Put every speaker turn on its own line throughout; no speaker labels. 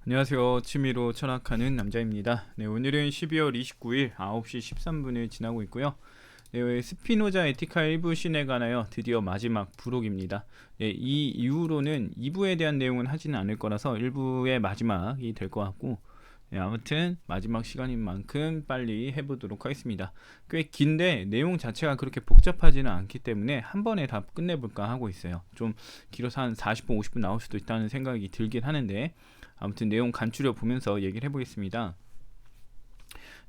안녕하세요. 취미로 철학하는 남자입니다. 네, 오늘은 12월 29일 9시 13분을 지나고 있고요. 네, 스피노자 에티카 일부 신에 관하여 드디어 마지막 부록입니다. 네, 이 이후로는 2부에 대한 내용은 하지는 않을 거라서 1부의 마지막이 될 것 같고, 네, 아무튼 마지막 시간인 만큼 빨리 해보도록 하겠습니다. 꽤 긴데 내용 자체가 그렇게 복잡하지는 않기 때문에 한 번에 다 끝내볼까 하고 있어요. 좀 길어서 한 40분, 50분 나올 수도 있다는 생각이 들긴 하는데, 아무튼 내용 간추려 보면서 얘기를 해보겠습니다.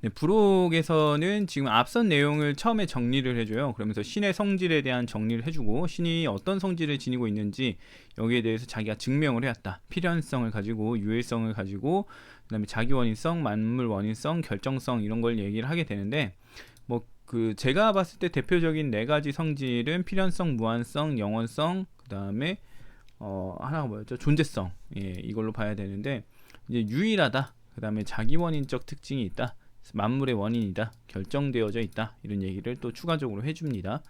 네, 부록에서는 지금 앞선 내용을 처음에 정리를 해줘요. 그러면서 신의 성질에 대한 정리를 해주고, 신이 어떤 성질을 지니고 있는지 여기에 대해서 자기가 증명을 해왔다. 필연성을 가지고, 유일성을 가지고, 그 다음에 자기 원인성, 만물 원인성, 결정성 이런 걸 얘기를 하게 되는데, 제가 봤을 때 대표적인 네 가지 성질은 필연성, 무한성, 영원성, 그 다음에 하나가 뭐였죠? 존재성. 예, 이걸로 봐야 되는데, 이제 유일하다. 그 다음에 자기 원인적 특징이 있다. 만물의 원인이다. 결정되어져 있다. 이런 얘기를 또 추가적으로 해줍니다.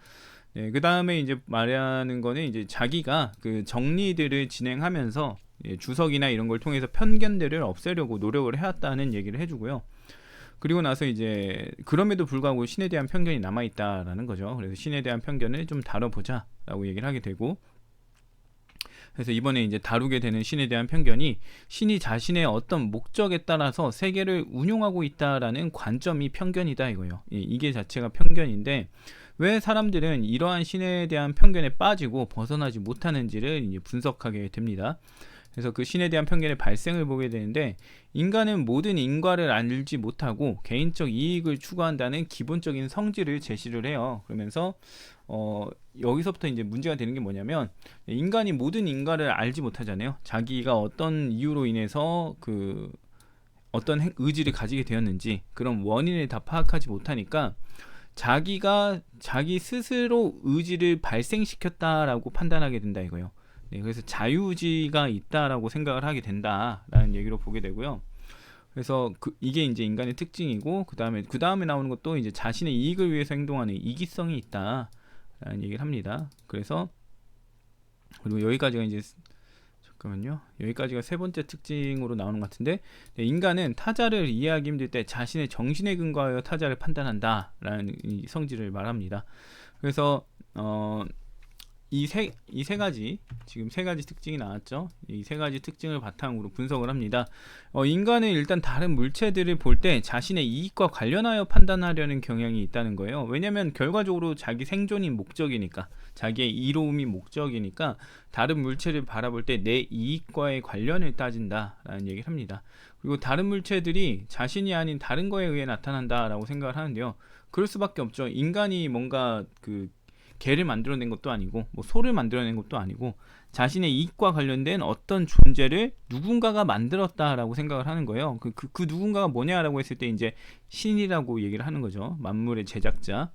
네, 그 다음에 이제 말하는 거는 이제 자기가 그 정리들을 진행하면서 주석이나 이런 걸 통해서 편견들을 없애려고 노력을 해왔다는 얘기를 해주고요. 그리고 나서 이제 그럼에도 불구하고 신에 대한 편견이 남아있다라는 거죠. 그래서 신에 대한 편견을 좀 다뤄보자라고 얘기를 하게 되고, 그래서 이번에 이제 다루게 되는 신에 대한 편견이 신이 자신의 어떤 목적에 따라서 세계를 운용하고 있다라는 관점이 편견이다 이거예요. 이게 자체가 편견인데 왜 사람들은 이러한 신에 대한 편견에 빠지고 벗어나지 못하는지를 이제 분석하게 됩니다. 그래서 그 신에 대한 편견의 발생을 보게 되는데, 인간은 모든 인과를 알지 못하고 개인적 이익을 추구한다는 기본적인 성질을 제시를 해요. 그러면서 여기서부터 이제 문제가 되는 게 뭐냐면, 인간이 모든 인과를 알지 못하잖아요. 자기가 어떤 이유로 인해서 어떤 의지를 가지게 되었는지 그런 원인을 다 파악하지 못하니까 자기가 자기 스스로 의지를 발생시켰다라고 판단하게 된다 이거예요. 네, 그래서 자유의지가 있다라고 생각을 하게 된다라는 얘기로 보게 되고요. 그래서 이게 이제 인간의 특징이고, 그 다음에 나오는 것도 이제 자신의 이익을 위해서 행동하는 이기성이 있다라는 얘기를 합니다. 그래서 그리고 여기까지가 이제 잠깐만요. 여기까지가 세 번째 특징으로 나오는 것 같은데, 네, 인간은 타자를 이해하기 힘들 때 자신의 정신에 근거하여 타자를 판단한다라는 이 성질을 말합니다. 그래서 이 세 가지, 지금 세 가지 특징이 나왔죠. 이 세 가지 특징을 바탕으로 분석을 합니다. 인간은 일단 다른 물체들을 볼 때 자신의 이익과 관련하여 판단하려는 경향이 있다는 거예요. 왜냐하면 결과적으로 자기 생존이 목적이니까, 자기의 이로움이 목적이니까 다른 물체를 바라볼 때 내 이익과의 관련을 따진다라는 얘기를 합니다. 그리고 다른 물체들이 자신이 아닌 다른 거에 의해 나타난다라고 생각을 하는데요. 그럴 수밖에 없죠. 인간이 뭔가 개를 만들어낸 것도 아니고 뭐 소를 만들어낸 것도 아니고 자신의 이익과 관련된 어떤 존재를 누군가가 만들었다라고 생각을 하는 거예요. 그 누군가가 뭐냐라고 했을 때 이제 신이라고 얘기를 하는 거죠. 만물의 제작자.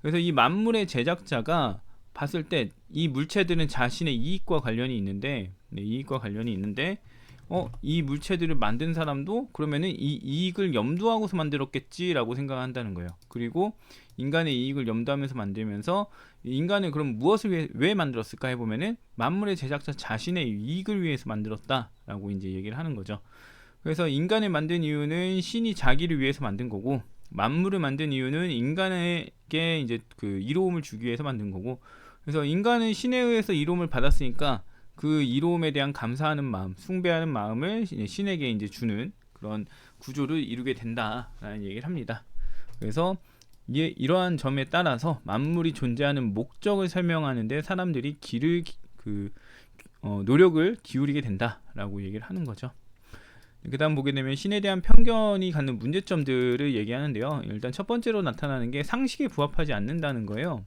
그래서 이 만물의 제작자가 봤을 때 이 물체들은 자신의 이익과 관련이 있는데, 네, 이익과 관련이 있는데 이 물체들을 만든 사람도 그러면은 이 이익을 염두하고서 만들었겠지라고 생각한다는 거예요. 그리고 인간의 이익을 염두하면서 만들면서 인간은 그럼 무엇을 왜 만들었을까 해보면은 만물의 제작자 자신의 이익을 위해서 만들었다라고 이제 얘기를 하는 거죠. 그래서 인간을 만든 이유는 신이 자기를 위해서 만든 거고, 만물을 만든 이유는 인간에게 이제 이로움을 주기 위해서 만든 거고, 그래서 인간은 신에 의해서 이로움을 받았으니까 그 이로움에 대한 감사하는 마음, 숭배하는 마음을 신에게 이제 주는 그런 구조를 이루게 된다라는 얘기를 합니다. 그래서 이러한 점에 따라서 만물이 존재하는 목적을 설명하는데 사람들이 노력을 기울이게 된다라고 얘기를 하는 거죠. 그 다음 보게 되면 신에 대한 편견이 갖는 문제점들을 얘기하는데요. 일단 첫 번째로 나타나는 게 상식에 부합하지 않는다는 거예요.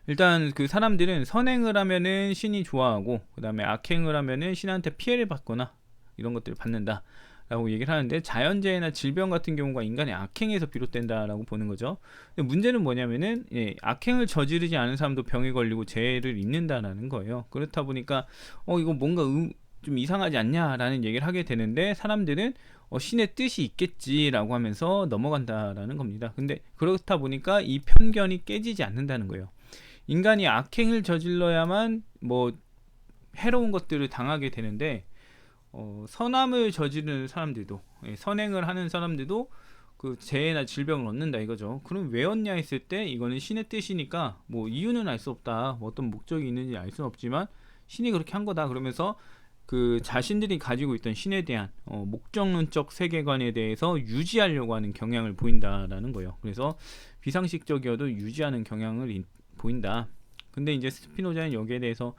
일단 사람들은 선행을 하면은 신이 좋아하고, 그 다음에 악행을 하면은 신한테 피해를 받거나 이런 것들을 받는다 라고 얘기를 하는데, 자연재해나 질병 같은 경우가 인간의 악행에서 비롯된다라고 보는 거죠. 근데 문제는 뭐냐면은 악행을 저지르지 않은 사람도 병에 걸리고 재해를 입는다라는 거예요. 그렇다 보니까 이거 뭔가 좀 이상하지 않냐라는 얘기를 하게 되는데, 사람들은 신의 뜻이 있겠지라고 하면서 넘어간다라는 겁니다. 근데 그렇다 보니까 이 편견이 깨지지 않는다는 거예요. 인간이 악행을 저질러야만 뭐 해로운 것들을 당하게 되는데, 선함을 저지르는 사람들도, 선행을 하는 사람들도 그 재해나 질병을 얻는다 이거죠. 그럼 왜 얻냐 했을 때 이거는 신의 뜻이니까 뭐 이유는 알 수 없다, 뭐 어떤 목적이 있는지 알 수는 없지만 신이 그렇게 한 거다. 그러면서 그 자신들이 가지고 있던 신에 대한 목적론적 세계관에 대해서 유지하려고 하는 경향을 보인다라는 거예요. 그래서 비상식적이어도 유지하는 경향을 보인다. 근데 이제 스피노자는 여기에 대해서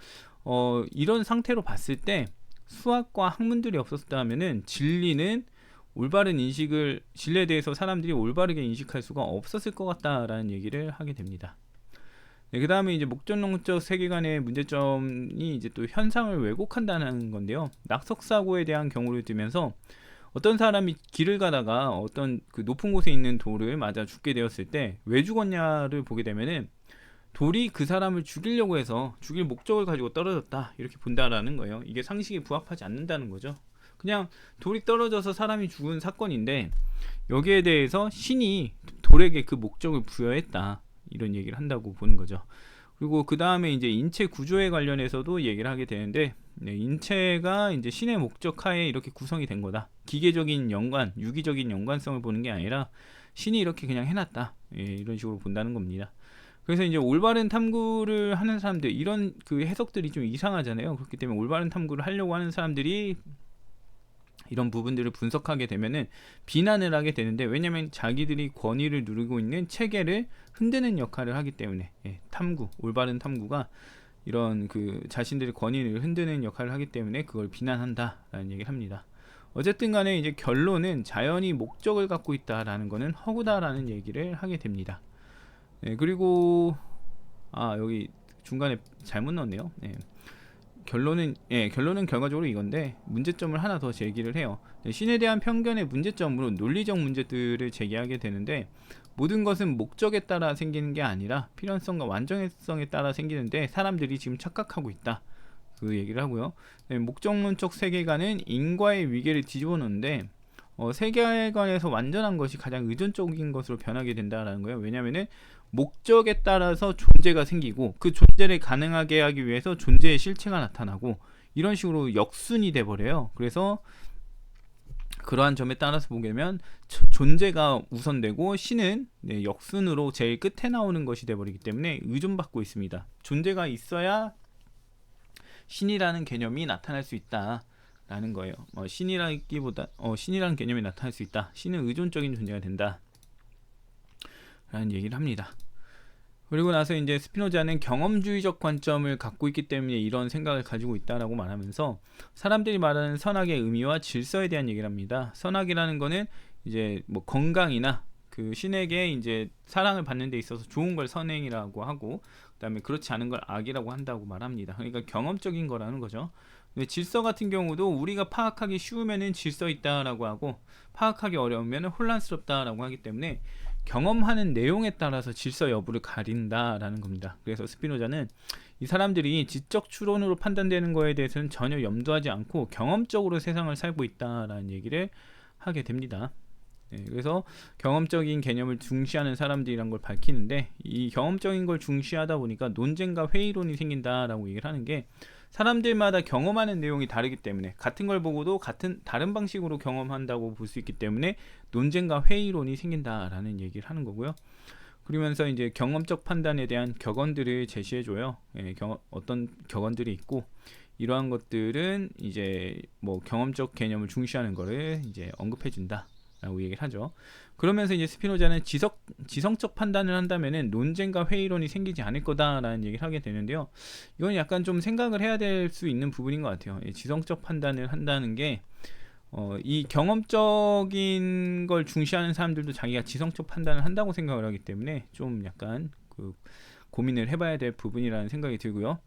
이런 상태로 봤을 때 수학과 학문들이 없었다면은 진리는 올바른 인식을, 진리에 대해서 사람들이 올바르게 인식할 수가 없었을 것 같다라는 얘기를 하게 됩니다. 네, 그 다음에 이제 목적론적 세계관의 문제점이 이제 또 현상을 왜곡한다는 건데요. 낙석사고에 대한 경우를 들면서 어떤 사람이 길을 가다가 어떤 그 높은 곳에 있는 돌을 맞아 죽게 되었을 때 왜 죽었냐를 보게 되면은 돌이 그 사람을 죽이려고 해서 죽일 목적을 가지고 떨어졌다 이렇게 본다라는 거예요. 이게 상식에 부합하지 않는다는 거죠. 그냥 돌이 떨어져서 사람이 죽은 사건인데 여기에 대해서 신이 돌에게 그 목적을 부여했다 이런 얘기를 한다고 보는 거죠. 그리고 그 다음에 이제 인체 구조에 관련해서도 얘기를 하게 되는데, 인체가 이제 신의 목적하에 이렇게 구성이 된 거다. 기계적인 연관, 유기적인 연관성을 보는 게 아니라 신이 이렇게 그냥 해놨다. 이런 식으로 본다는 겁니다. 그래서 이제 올바른 탐구를 하는 사람들, 이런 그 해석들이 좀 이상하잖아요. 그렇기 때문에 올바른 탐구를 하려고 하는 사람들이 이런 부분들을 분석하게 되면은 비난을 하게 되는데, 왜냐면 자기들이 권위를 누리고 있는 체계를 흔드는 역할을 하기 때문에, 탐구, 올바른 탐구가 이런 그 자신들의 권위를 흔드는 역할을 하기 때문에 그걸 비난한다라는 얘기를 합니다. 어쨌든 간에 이제 결론은 자연이 목적을 갖고 있다라는 것은 허구다라는 얘기를 하게 됩니다. 그리고 여기 중간에 잘못 넣었네요. 결론은 결과적으로 이건데 문제점을 하나 더 제기를 해요. 신에 대한 편견의 문제점으로 논리적 문제들을 제기하게 되는데, 모든 것은 목적에 따라 생기는 게 아니라 필연성과 완전성에 따라 생기는데 사람들이 지금 착각하고 있다, 그 얘기를 하고요. 목적론적 세계관은 인과의 위계를 뒤집어 놓는데 세계관에서 완전한 것이 가장 의존적인 것으로 변하게 된다는 거예요. 왜냐하면 목적에 따라서 존재가 생기고 그 존재를 가능하게 하기 위해서 존재의 실체가 나타나고 이런 식으로 역순이 돼버려요. 그래서 그러한 점에 따라서 보게 되면 존재가 우선되고 신은 역순으로 제일 끝에 나오는 것이 돼버리기 때문에 의존받고 있습니다. 존재가 있어야 신이라는 개념이 나타날 수 있다 라는 거예요. 신이라기보다 신이라는 개념이 나타날 수 있다. 신은 의존적인 존재가 된다 라는 얘기를 합니다. 그리고 나서 이제 스피노자는 경험주의적 관점을 갖고 있기 때문에 이런 생각을 가지고 있다라고 말하면서 사람들이 말하는 선악의 의미와 질서에 대한 얘기를 합니다. 선악이라는 거는 이제 뭐 건강이나 그 신에게 이제 사랑을 받는 데 있어서 좋은 걸 선행이라고 하고, 그다음에 그렇지 않은 걸 악이라고 한다고 말합니다. 그러니까 경험적인 거라는 거죠. 근데 질서 같은 경우도 우리가 파악하기 쉬우면은 질서 있다라고 하고, 파악하기 어려우면은 혼란스럽다라고 하기 때문에 경험하는 내용에 따라서 질서 여부를 가린다라는 겁니다. 그래서 스피노자는 이 사람들이 지적 추론으로 판단되는 거에 대해서는 전혀 염두하지 않고 경험적으로 세상을 살고 있다라는 얘기를 하게 됩니다. 그래서 경험적인 개념을 중시하는 사람들이란 걸 밝히는데, 이 경험적인 걸 중시하다 보니까 논쟁과 회의론이 생긴다라고 얘기를 하는 게, 사람들마다 경험하는 내용이 다르기 때문에 같은 걸 보고도 다른 방식으로 경험한다고 볼 수 있기 때문에 논쟁과 회의론이 생긴다라는 얘기를 하는 거고요. 그러면서 이제 경험적 판단에 대한 격언들을 제시해줘요. 어떤 격언들이 있고, 이러한 것들은 이제 뭐 경험적 개념을 중시하는 거를 이제 언급해준다 라고 얘기를 하죠. 그러면서 이제 스피노자는 지성적 판단을 한다면은 논쟁과 회의론이 생기지 않을 거다라는 얘기를 하게 되는데요. 이건 약간 좀 생각을 해야 될 수 있는 부분인 것 같아요. 지성적 판단을 한다는 게 이 경험적인 걸 중시하는 사람들도 자기가 지성적 판단을 한다고 생각을 하기 때문에 좀 약간 그 고민을 해봐야 될 부분이라는 생각이 들고요.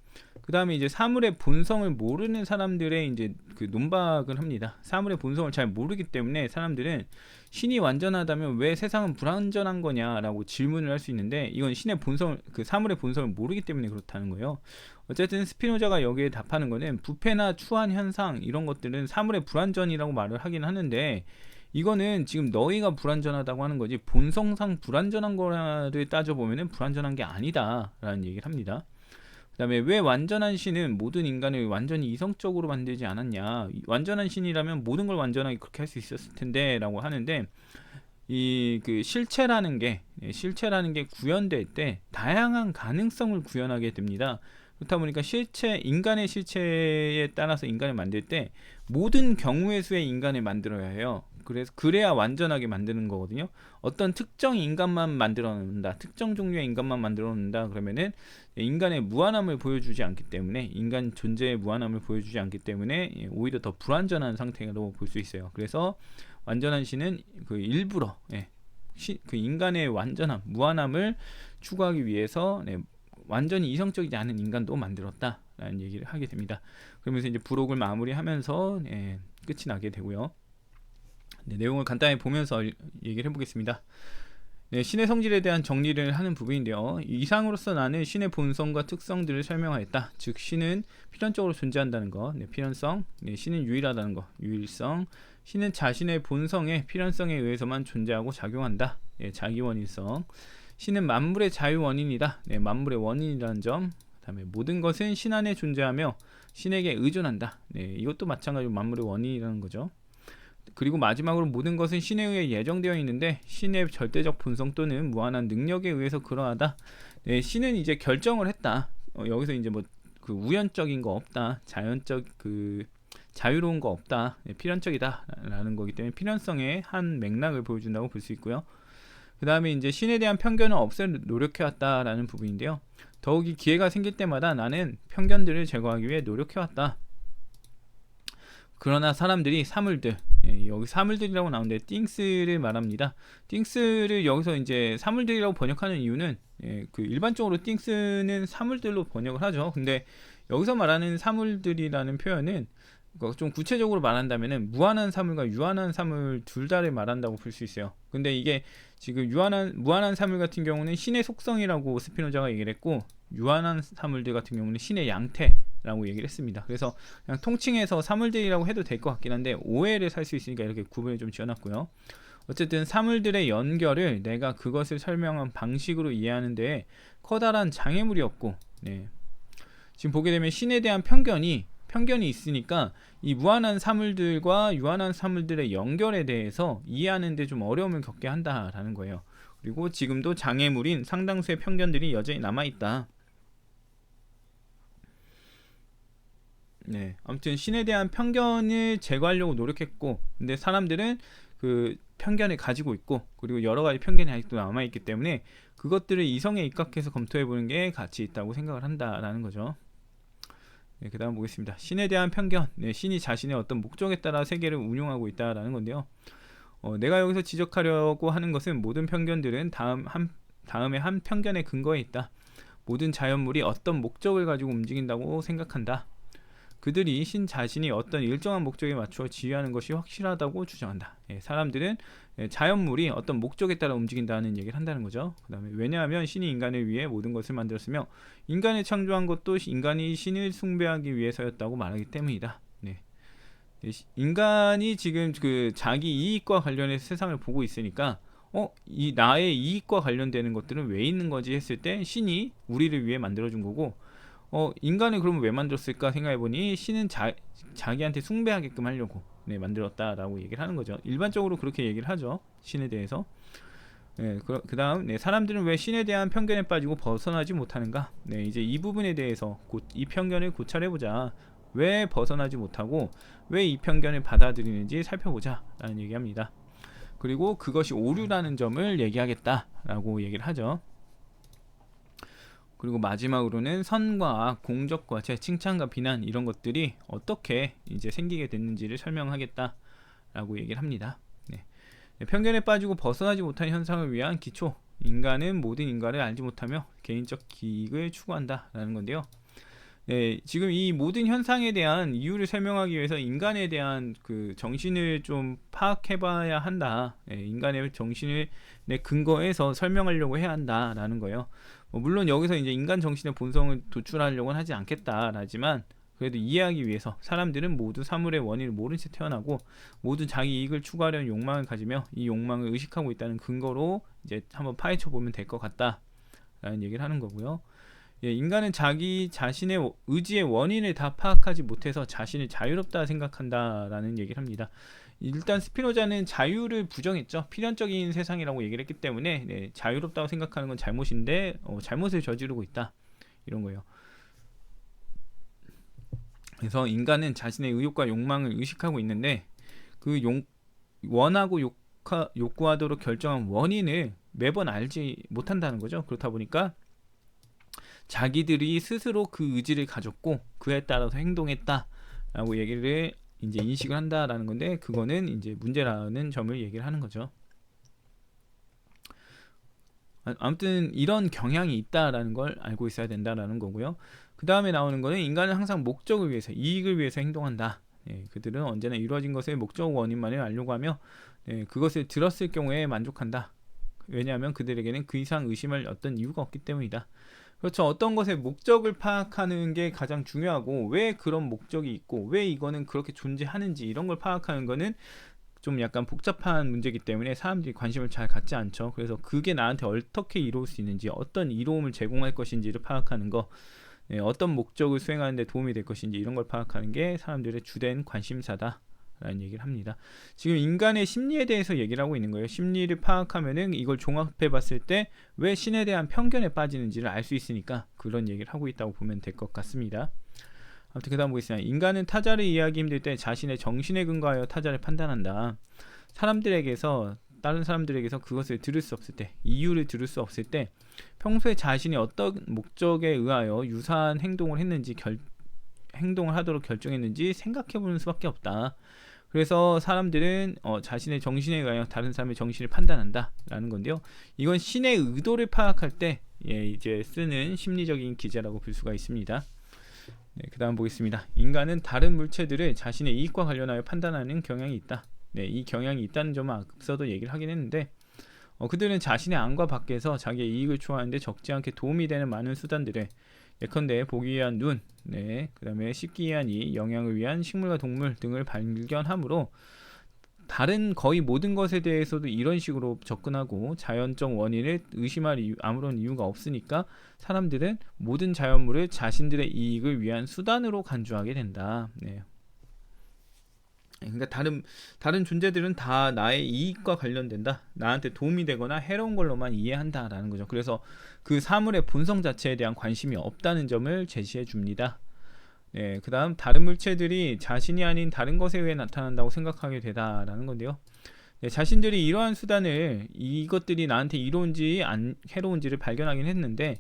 그 다음에 이제 사물의 본성을 모르는 사람들의 이제 그 논박을 합니다. 사물의 본성을 잘 모르기 때문에 사람들은 신이 완전하다면 왜 세상은 불완전한 거냐라고 질문을 할 수 있는데, 이건 신의 본성을, 그 사물의 본성을 모르기 때문에 그렇다는 거예요. 어쨌든 스피노자가 여기에 답하는 거는 부패나 추한 현상 이런 것들은 사물의 불완전이라고 말을 하긴 하는데, 이거는 지금 너희가 불완전하다고 하는 거지 본성상 불완전한 거를 따져보면 불완전한 게 아니다 라는 얘기를 합니다. 그다음에 왜 완전한 신은 모든 인간을 완전히 이성적으로 만들지 않았냐? 완전한 신이라면 모든 걸 완전하게 그렇게 할 수 있었을 텐데라고 하는데, 이 그 실체라는 게 구현될 때 다양한 가능성을 구현하게 됩니다. 그렇다 보니까 인간의 실체에 따라서 인간을 만들 때 모든 경우의 수의 인간을 만들어야 해요. 그래야 완전하게 만드는 거거든요. 어떤 특정 인간만 만들어 놓는다, 특정 종류의 인간만 만들어 놓는다 그러면은 인간의 무한함을 보여주지 않기 때문에, 인간 존재의 무한함을 보여주지 않기 때문에 오히려 더 불완전한 상태로 볼 수 있어요. 그래서 완전한 신은 그 일부러 그 인간의 완전함, 무한함을 추구하기 위해서 완전히 이성적이지 않은 인간도 만들었다라는 얘기를 하게 됩니다. 그러면서 이제 부록을 마무리하면서 끝이 나게 되고요. 내용을 간단히 보면서 얘기를 해보겠습니다. 신의 성질에 대한 정리를 하는 부분인데요. 이상으로서 나는 신의 본성과 특성들을 설명하였다. 즉 신은 필연적으로 존재한다는 것, 필연성, 신은 유일하다는 것, 유일성, 신은 자신의 본성의 필연성에 의해서만 존재하고 작용한다. 자기원인성, 신은 만물의 자유원인이다. 만물의 원인이라는 점, 그 다음에 모든 것은 신 안에 존재하며 신에게 의존한다. 이것도 마찬가지로 만물의 원인이라는 거죠. 그리고 마지막으로 모든 것은 신에 의해 예정되어 있는데 신의 절대적 본성 또는 무한한 능력에 의해서 그러하다. 신은 이제 결정을 했다. 여기서 이제 뭐 그 우연적인 거 없다, 자연적 그 자유로운 거 없다, 필연적이다라는 거기 때문에 필연성의 한 맥락을 보여준다고 볼 수 있고요. 그 다음에 이제 신에 대한 편견을 없앨 노력해왔다라는 부분인데요. 더욱이 기회가 생길 때마다 나는 편견들을 제거하기 위해 노력해왔다. 그러나 사람들이 사물들, 여기 사물들이라고 나오는데 things를 말합니다. things를 여기서 이제 사물들이라고 번역하는 이유는 그 일반적으로 things는 사물들로 번역을 하죠. 근데 여기서 말하는 사물들이라는 표현은 좀 구체적으로 말한다면은 무한한 사물과 유한한 사물 둘 다를 말한다고 볼 수 있어요. 근데 이게 지금 무한한 사물 같은 경우는 신의 속성이라고 스피노자가 얘기를 했고, 유한한 사물들 같은 경우는 신의 양태라고 얘기를 했습니다. 그래서 그냥 통칭해서 사물들이라고 해도 될 것 같긴 한데 오해를 살 수 있으니까 이렇게 구분을 좀 지어놨고요. 어쨌든 사물들의 연결을 내가 그것을 설명한 방식으로 이해하는 데 커다란 장애물이 없고, 지금 보게 되면 신에 대한 편견이 있으니까 이 무한한 사물들과 유한한 사물들의 연결에 대해서 이해하는 데 좀 어려움을 겪게 한다라는 거예요. 그리고 지금도 장애물인 상당수의 편견들이 여전히 남아있다. 아무튼 신에 대한 편견을 제거하려고 노력했고, 근데 사람들은 그 편견을 가지고 있고, 그리고 여러 가지 편견이 아직도 남아있기 때문에 그것들을 이성에 입각해서 검토해보는 게 가치 있다고 생각을 한다라는 거죠. 그 다음 보겠습니다. 신에 대한 편견, 신이 자신의 어떤 목적에 따라 세계를 운용하고 있다라는 건데요. 내가 여기서 지적하려고 하는 것은 모든 편견들은 다음에 한 편견의 근거에 있다. 모든 자연물이 어떤 목적을 가지고 움직인다고 생각한다. 그들이 신 자신이 어떤 일정한 목적에 맞추어 지휘하는 것이 확실하다고 주장한다. 사람들은 자연물이 어떤 목적에 따라 움직인다는 얘기를 한다는 거죠. 그 다음에 왜냐하면 신이 인간을 위해 모든 것을 만들었으며 인간을 창조한 것도 인간이 신을 숭배하기 위해서였다고 말하기 때문이다. 인간이 지금 그 자기 이익과 관련해서 세상을 보고 있으니까 이 나의 이익과 관련되는 것들은 왜 있는 거지 했을 때 신이 우리를 위해 만들어준 거고, 인간을 그러면 왜 만들었을까 생각해보니 신은 자기한테 숭배하게끔 하려고 만들었다라고 얘기를 하는 거죠. 일반적으로 그렇게 얘기를 하죠, 신에 대해서. 그 다음 사람들은 왜 신에 대한 편견에 빠지고 벗어나지 못하는가. 이제 이 부분에 대해서 이 편견을 고찰해보자. 왜 벗어나지 못하고 왜 이 편견을 받아들이는지 살펴보자 라는 얘기합니다. 그리고 그것이 오류라는 점을 얘기하겠다라고 얘기를 하죠. 그리고 마지막으로는 선과 악, 공적과 제 칭찬과 비난, 이런 것들이 어떻게 이제 생기게 됐는지를 설명하겠다라고 얘기를 합니다. 편견에 빠지고 벗어나지 못한 현상을 위한 기초, 인간은 모든 인간을 알지 못하며 개인적 기익을 추구한다라는 건데요. 지금 이 모든 현상에 대한 이유를 설명하기 위해서 인간에 대한 그 정신을 좀 파악해봐야 한다. 인간의 정신을 근거해서 설명하려고 해야 한다라는 거예요. 물론 여기서 이제 인간 정신의 본성을 도출하려고는 하지 않겠다라지만, 그래도 이해하기 위해서 사람들은 모두 사물의 원인을 모른 채 태어나고 모두 자기 이익을 추구하려는 욕망을 가지며 이 욕망을 의식하고 있다는 근거로 이제 한번 파헤쳐 보면 될 것 같다라는 얘기를 하는 거고요. 예, 인간은 자기 자신의 의지의 원인을 다 파악하지 못해서 자신을 자유롭다 생각한다라는 얘기를 합니다. 일단 스피노자는 자유를 부정했죠. 필연적인 세상이라고 얘기를 했기 때문에 네, 자유롭다고 생각하는 건 잘못인데 잘못을 저지르고 있다 이런 거예요. 그래서 인간은 자신의 의욕과 욕망을 의식하고 있는데 그 원하고 욕구하도록 결정한 원인을 매번 알지 못한다는 거죠. 그렇다 보니까 자기들이 스스로 그 의지를 가졌고 그에 따라서 행동했다라고 얘기를 이제 인식을 한다라는 건데, 그거는 이제 문제라는 점을 얘기를 하는 거죠. 아무튼 이런 경향이 있다라는 걸 알고 있어야 된다라는 거고요. 그 다음에 나오는 거는 인간은 항상 목적을 위해서, 이익을 위해서 행동한다. 네, 그들은 언제나 이루어진 것의 목적 원인만을 알려고 하며 네, 그것을 들었을 경우에 만족한다. 왜냐하면 그들에게는 그 이상 의심할 어떤 이유가 없기 때문이다. 그렇죠. 어떤 것의 목적을 파악하는 게 가장 중요하고, 왜 그런 목적이 있고 왜 이거는 그렇게 존재하는지 이런 걸 파악하는 거는 좀 약간 복잡한 문제이기 때문에 사람들이 관심을 잘 갖지 않죠. 그래서 그게 나한테 어떻게 이로울 수 있는지, 어떤 이로움을 제공할 것인지를 파악하는 거, 어떤 목적을 수행하는 데 도움이 될 것인지 이런 걸 파악하는 게 사람들의 주된 관심사다 라는 얘기를 합니다. 지금 인간의 심리에 대해서 얘기를 하고 있는 거예요. 심리를 파악하면은 이걸 종합해 봤을 때 왜 신에 대한 편견에 빠지는지를 알 수 있으니까 그런 얘기를 하고 있다고 보면 될 것 같습니다. 아무튼 그 다음 보겠습니다. 인간은 타자를 이해하기 힘들 때 자신의 정신에 근거하여 타자를 판단한다. 다른 사람들에게서 그것을 들을 수 없을 때, 이유를 들을 수 없을 때 평소에 자신이 어떤 목적에 의하여 유사한 행동을 했는지, 행동을 하도록 결정했는지 생각해보는 수밖에 없다. 그래서 사람들은 자신의 정신에 의하여 다른 사람의 정신을 판단한다 라는 건데요. 이건 신의 의도를 파악할 때 이제 쓰는 심리적인 기제라고 볼 수가 있습니다. 네, 그 다음 보겠습니다. 인간은 다른 물체들을 자신의 이익과 관련하여 판단하는 경향이 있다. 네, 이 경향이 있다는 점은 앞서도 얘기를 하긴 했는데, 그들은 자신의 안과 밖에서 자기의 이익을 추구하는데 적지 않게 도움이 되는 많은 수단들을, 예컨대 보기 위한 눈, 그 다음에 씻기 위한 이, 영양을 위한 식물과 동물 등을 발견하므로 다른 거의 모든 것에 대해서도 이런 식으로 접근하고 자연적 원인을 의심할 아무런 이유가 없으니까 사람들은 모든 자연물을 자신들의 이익을 위한 수단으로 간주하게 된다. 네. 그러니까 다른 존재들은 다 나의 이익과 관련된다, 나한테 도움이 되거나 해로운 걸로만 이해한다라는 거죠. 그래서 그 사물의 본성 자체에 대한 관심이 없다는 점을 제시해 줍니다. 네, 그 다음 다른 물체들이 자신이 아닌 다른 것에 의해 나타난다고 생각하게 되다라는 건데요. 네, 자신들이 이러한 수단을, 이것들이 나한테 이로운지 해로운지를 발견하긴 했는데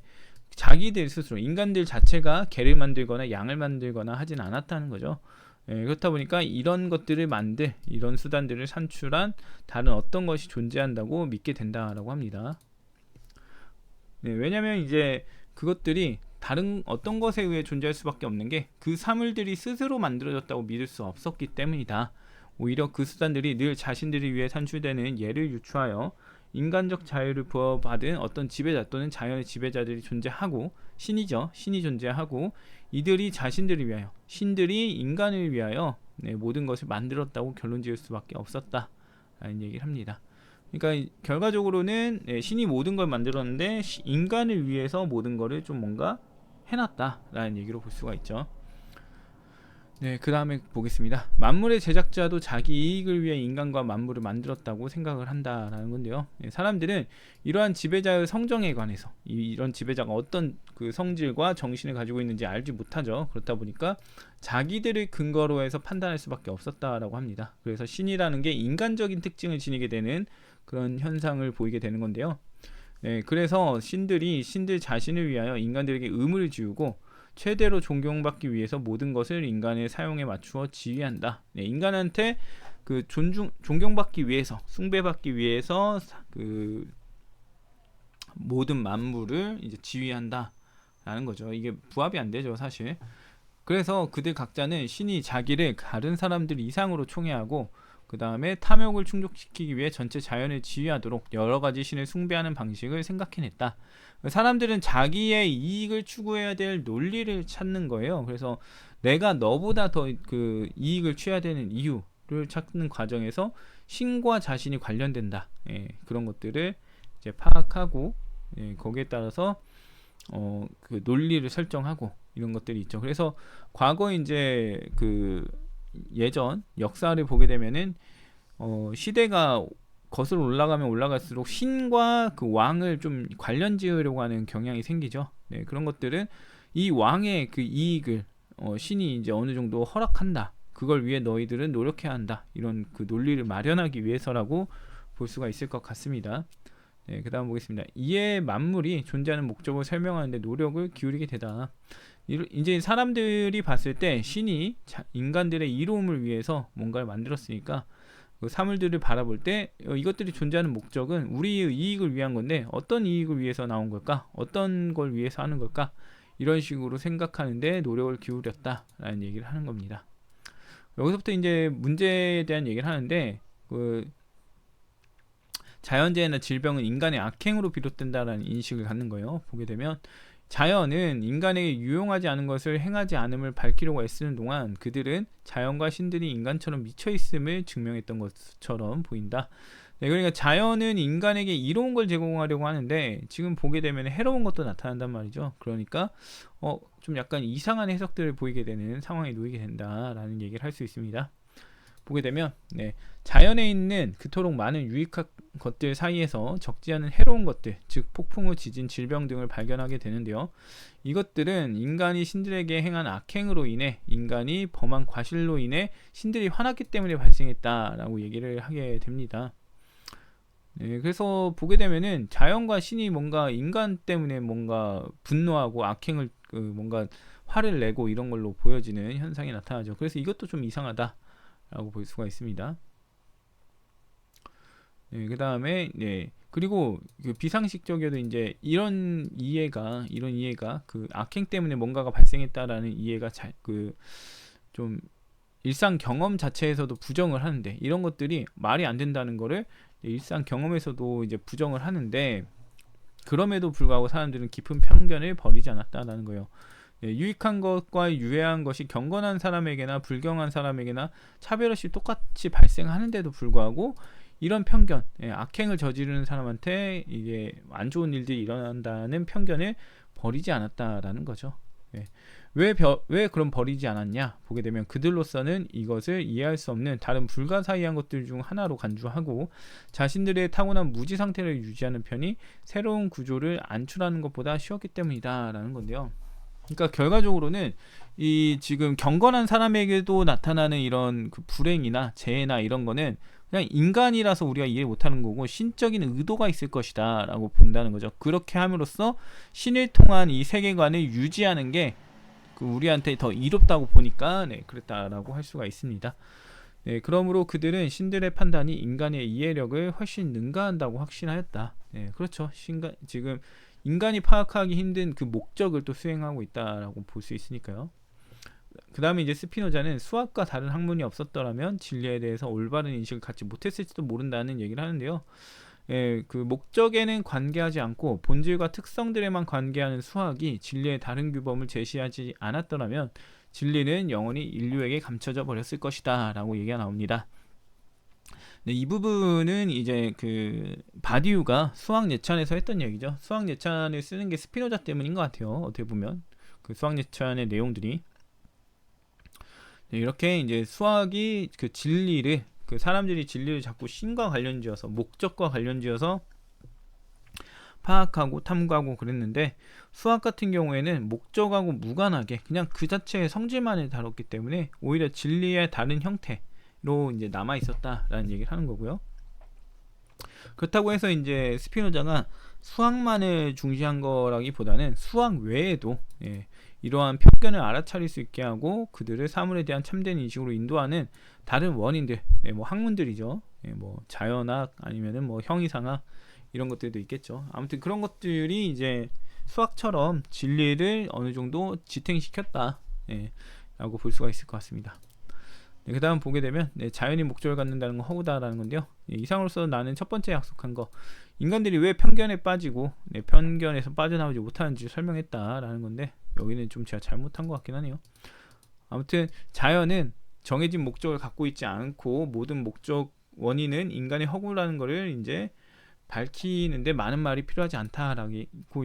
자기들 스스로, 인간들 자체가 개를 만들거나 양을 만들거나 하진 않았다는 거죠. 그렇다 보니까 이런 수단들을 산출한 다른 어떤 것이 존재한다고 믿게 된다라고 합니다. 네, 왜냐면 이제 그것들이 다른 어떤 것에 의해 존재할 수밖에 없는 게 그 사물들이 스스로 만들어졌다고 믿을 수 없었기 때문이다. 오히려 그 수단들이 늘 자신들을 위해 산출되는 예를 유추하여 인간적 자유를 부여받은 어떤 지배자 또는 자연의 지배자들이 존재하고, 신이 존재하고, 이들이 자신들을 위하여, 신들이 인간을 위하여 모든 것을 만들었다고 결론 지을 수밖에 없었다 라는 얘기를 합니다. 그러니까 결과적으로는 신이 모든 걸 만들었는데 인간을 위해서 모든 거를 좀 뭔가 해놨다 라는 얘기로 볼 수가 있죠. 네, 그 다음에 보겠습니다. 만물의 제작자도 자기 이익을 위해 인간과 만물을 만들었다고 생각을 한다라는 건데요. 사람들은 이러한 지배자의 성정에 관해서, 이런 지배자가 어떤 그 성질과 정신을 가지고 있는지 알지 못하죠. 그렇다 보니까 자기들을 근거로 해서 판단할 수밖에 없었다라고 합니다. 그래서 신이라는 게 인간적인 특징을 지니게 되는 그런 현상을 보이게 되는 건데요. 그래서 신들 자신을 위하여 인간들에게 의무를 지우고 최대로 존경받기 위해서 모든 것을 인간의 사용에 맞추어 지휘한다. 인간한테 그 존경받기 위해서, 숭배받기 위해서 그 모든 만물을 이제 지휘한다라는 거죠. 이게 부합이 안 되죠, 사실. 그래서 그들 각자는 신이 자기를 다른 사람들 이상으로 총애하고 그 다음에 탐욕을 충족시키기 위해 전체 자연을 지휘하도록 여러 가지 신을 숭배하는 방식을 생각해냈다. 사람들은 자기의 이익을 추구해야 될 논리를 찾는 거예요. 그래서 내가 너보다 더 그 이익을 취해야 되는 이유를 찾는 과정에서 신과 자신이 관련된다. 그런 것들을 이제 파악하고 거기에 따라서 그 논리를 설정하고 이런 것들이 있죠. 그래서 과거 이제 그 예전 역사를 보게 되면은 시대가 거슬러 올라가면 올라갈수록 신과 그 왕을 좀 관련 지으려고 하는 경향이 생기죠. 네, 그런 것들은 이 왕의 그 이익을 신이 이제 어느 정도 허락한다. 그걸 위해 너희들은 노력해야 한다. 이런 그 논리를 마련하기 위해서라고 볼 수가 있을 것 같습니다. 네, 그 다음 보겠습니다. 이에 만물이 존재하는 목적을 설명하는데 노력을 기울이게 되다. 이제 사람들이 봤을 때 신이 인간들의 이로움을 위해서 뭔가를 만들었으니까 그 사물들을 바라볼 때 이것들이 존재하는 목적은 우리의 이익을 위한 건데 어떤 이익을 위해서 나온 걸까? 어떤 걸 위해서 하는 걸까? 이런 식으로 생각하는데 노력을 기울였다라는 얘기를 하는 겁니다. 여기서부터 이제 문제에 대한 얘기를 하는데 그 자연재해나 질병은 인간의 악행으로 비롯된다라는 인식을 갖는 거예요. 보게 되면 자연은 인간에게 유용하지 않은 것을 행하지 않음을 밝히려고 애쓰는 동안 그들은 자연과 신들이 인간처럼 미쳐있음을 증명했던 것처럼 보인다. 네, 그러니까 자연은 인간에게 이로운 걸 제공하려고 하는데 지금 보게 되면 해로운 것도 나타난단 말이죠. 그러니까 좀 약간 이상한 해석들을 보이게 되는 상황에 놓이게 된다라는 얘기를 할 수 있습니다. 보게 되면 자연에 있는 그토록 많은 유익한 것들 사이에서 적지 않은 해로운 것들, 즉 폭풍 후 지진, 질병 등을 발견하게 되는데요. 이것들은 인간이 신들에게 행한 악행으로 인해 인간이 범한 과실로 인해 신들이 화났기 때문에 발생했다라고 얘기를 하게 됩니다. 네, 그래서 보게 되면은 자연과 신이 뭔가 인간 때문에 뭔가 분노하고 악행을 뭔가 화를 내고 이런 걸로 보여지는 현상이 나타나죠. 그래서 이것도 좀 이상하다 라고 볼 수가 있습니다. 네, 그 다음에 그리고 그 비상식적이어도 이제 이런 이해가 그 악행 때문에 뭔가가 발생했다라는 이해가 좀 일상 경험 자체에서도 부정을 하는데 이런 것들이 말이 안 된다는 거를 일상 경험에서도 이제 부정을 하는데 그럼에도 불구하고 사람들은 깊은 편견을 버리지 않았다라는 거예요. 유익한 것과 유해한 것이 경건한 사람에게나 불경한 사람에게나 차별 없이 똑같이 발생하는데도 불구하고 이런 편견, 악행을 저지르는 사람한테 이게 안 좋은 일들이 일어난다는 편견을 버리지 않았다라는 거죠. 왜 그럼 버리지 않았냐? 보게 되면 그들로서는 이것을 이해할 수 없는 다른 불가사의한 것들 중 하나로 간주하고 자신들의 타고난 무지 상태를 유지하는 편이 새로운 구조를 안출하는 것보다 쉬웠기 때문이다라는 건데요. 그러니까 결과적으로는 이 지금 경건한 사람에게도 나타나는 이런 그 불행이나 재해나 이런 거는 그냥 인간이라서 우리가 이해 못하는 거고 신적인 의도가 있을 것이다 라고 본다는 거죠. 그렇게 함으로써 신을 통한 이 세계관을 유지하는 게 그 우리한테 더 이롭다고 보니까 그랬다라고 할 수가 있습니다. 그러므로 그들은 신들의 판단이 인간의 이해력을 훨씬 능가한다고 확신하였다. 그렇죠. 지금 인간이 파악하기 힘든 그 목적을 또 수행하고 있다라고 볼 수 있으니까요. 그 다음에 이제 스피노자는 수학과 다른 학문이 없었더라면 진리에 대해서 올바른 인식을 갖지 못했을지도 모른다는 얘기를 하는데요. 그 목적에는 관계하지 않고 본질과 특성들에만 관계하는 수학이 진리의 다른 규범을 제시하지 않았더라면 진리는 영원히 인류에게 감춰져 버렸을 것이다 라고 얘기가 나옵니다. 이 부분은 이제 그 바디우가 수학 예찬에서 했던 얘기죠. 수학 예찬을 쓰는 게 스피노자 때문인 것 같아요. 어떻게 보면 그 수학 예찬의 내용들이 이렇게 이제 수학이 그 진리를 그 사람들이 진리를 자꾸 신과 관련지어서 목적과 관련지어서 파악하고 탐구하고 그랬는데 수학 같은 경우에는 목적하고 무관하게 그냥 그 자체의 성질만을 다뤘기 때문에 오히려 진리의 다른 형태로 이제 남아 있었다라는 얘기를 하는 거고요. 그렇다고 해서 이제 스피노자가 수학만을 중시한 거라기보다는 수학 외에도 이러한 편견을 알아차릴 수 있게 하고 그들을 사물에 대한 참된 인식으로 인도하는 다른 원인들, 뭐 학문들이죠. 뭐 자연학 아니면은 뭐 형이상학 이런 것들도 있겠죠. 아무튼 그런 것들이 이제 수학처럼 진리를 어느 정도 지탱시켰다 라고 볼 수가 있을 것 같습니다. 그 다음 보게 되면 자연이 목적을 갖는다는 건 허구다라는 건데요. 이상으로서 나는 첫 번째 약속한 거 인간들이 왜 편견에 빠지고 편견에서 빠져나오지 못하는지 설명했다라는 건데 여기는 좀 제가 잘못한 것 같긴 하네요. 아무튼 자연은 정해진 목적을 갖고 있지 않고 모든 목적 원인은 인간의 허구라는 거를 이제 밝히는데 많은 말이 필요하지 않다라고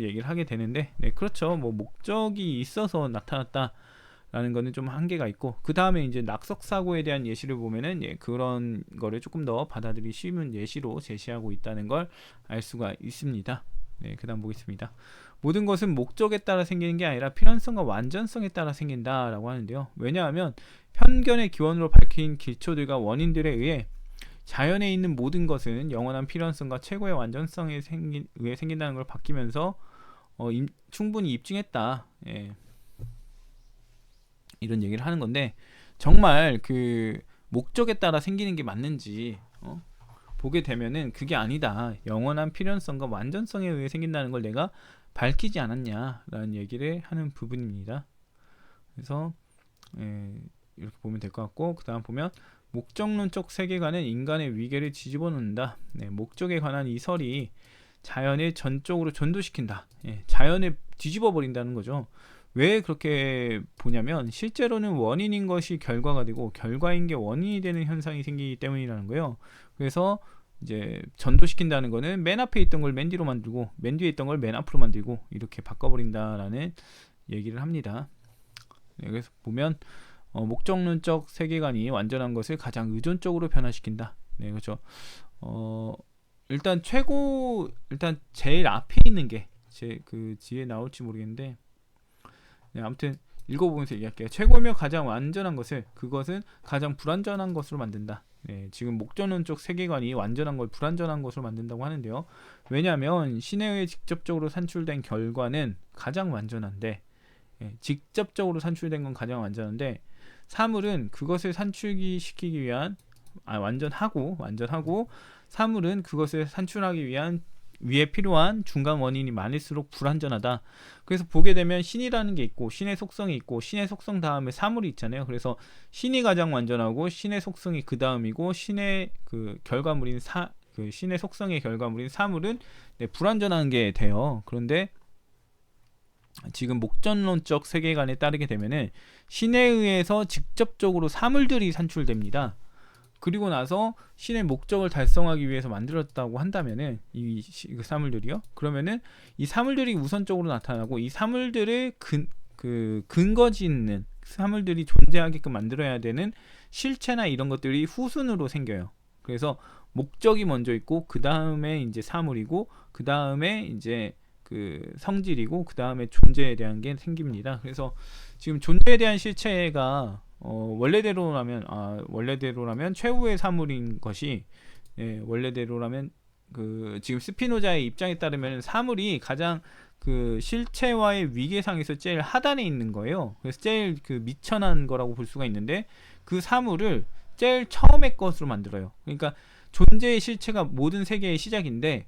얘기를 하게 되는데, 네, 그렇죠. 뭐 목적이 있어서 나타났다라는 거는 좀 한계가 있고, 그 다음에 이제 낙석 사고에 대한 예시를 보면은, 예, 그런 거를 조금 더 받아들이기 쉬운 예시로 제시하고 있다는 걸 알 수가 있습니다. 네, 그 다음 보겠습니다. 모든 것은 목적에 따라 생기는 게 아니라 필연성과 완전성에 따라 생긴다라고 하는데요. 왜냐하면 편견의 기원으로 밝힌 기초들과 원인들에 의해 자연에 있는 모든 것은 영원한 필연성과 최고의 완전성에 의해 생긴다는 걸 바뀌면서 충분히 입증했다. 예. 이런 얘기를 하는 건데, 정말 그 목적에 따라 생기는 게 맞는지 보게 되면은 그게 아니다. 영원한 필연성과 완전성에 의해 생긴다는 걸 내가 밝히지 않았냐라는 얘기를 하는 부분입니다. 그래서 이렇게 보면 될 것 같고, 그 다음 보면 목적론적 세계관은 인간의 위계를 뒤집어 놓는다. 네, 목적에 관한 이 설이 자연을 전적으로 전도시킨다. 예, 자연을 뒤집어 버린다는 거죠. 왜 그렇게 보냐면 실제로는 원인인 것이 결과가 되고 결과인 게 원인이 되는 현상이 생기기 때문이라는 거예요. 그래서 이제 전도시킨다는 거는 맨 앞에 있던 걸 맨 뒤로 만들고 맨 뒤에 있던 걸 맨 앞으로 만들고 이렇게 바꿔버린다라는 얘기를 합니다. 네, 그래서 보면 목적론적 세계관이 완전한 것을 가장 의존적으로 변화시킨다. 네, 그렇죠. 일단 제일 앞에 있는 게 그 뒤에 나올지 모르겠는데, 네, 아무튼 읽어보면서 얘기할게요. 최고며 가장 완전한 것을 그것은 가장 불완전한 것으로 만든다. 네, 지금 목적론적 세계관이 완전한 걸 불완전한 것으로 만든다고 하는데요. 왜냐하면 신에 의해 직접적으로 산출된 결과는 가장 완전한데, 직접적으로 산출된 건 가장 완전한데, 사물은 그것을 산출시키기 위한 완전하고 사물은 그것을 산출하기 위해 필요한 중간 원인이 많을수록 불완전하다. 그래서 보게 되면 신이라는 게 있고 신의 속성이 있고 신의 속성 다음에 사물이 있잖아요. 그래서 신이 가장 완전하고 신의 속성이 그 다음이고 신의 그 결과물인 신의 속성의 결과물인 사물은 불완전한 게 돼요. 그런데 지금 목적론적 세계관에 따르게 되면은 신에 의해서 직접적으로 사물들이 산출됩니다. 그리고 나서 신의 목적을 달성하기 위해서 만들었다고 한다면은 이 사물들이요. 그러면은 이 사물들이 우선적으로 나타나고 이 사물들을 근거 짓는 사물들이 존재하게끔 만들어야 되는 실체나 이런 것들이 후순으로 생겨요. 그래서 목적이 먼저 있고 그 다음에 이제 사물이고 그 다음에 이제 그 성질이고 그 다음에 존재에 대한 게 생깁니다. 그래서 지금 존재에 대한 실체가 원래대로라면 최후의 사물인 것이, 원래대로라면 지금 스피노자의 입장에 따르면 사물이 가장 그 실체와의 위계상에서 제일 하단에 있는 거예요. 그래서 제일 그 미천한 거라고 볼 수가 있는데 그 사물을 제일 처음의 것으로 만들어요. 그러니까 존재의 실체가 모든 세계의 시작인데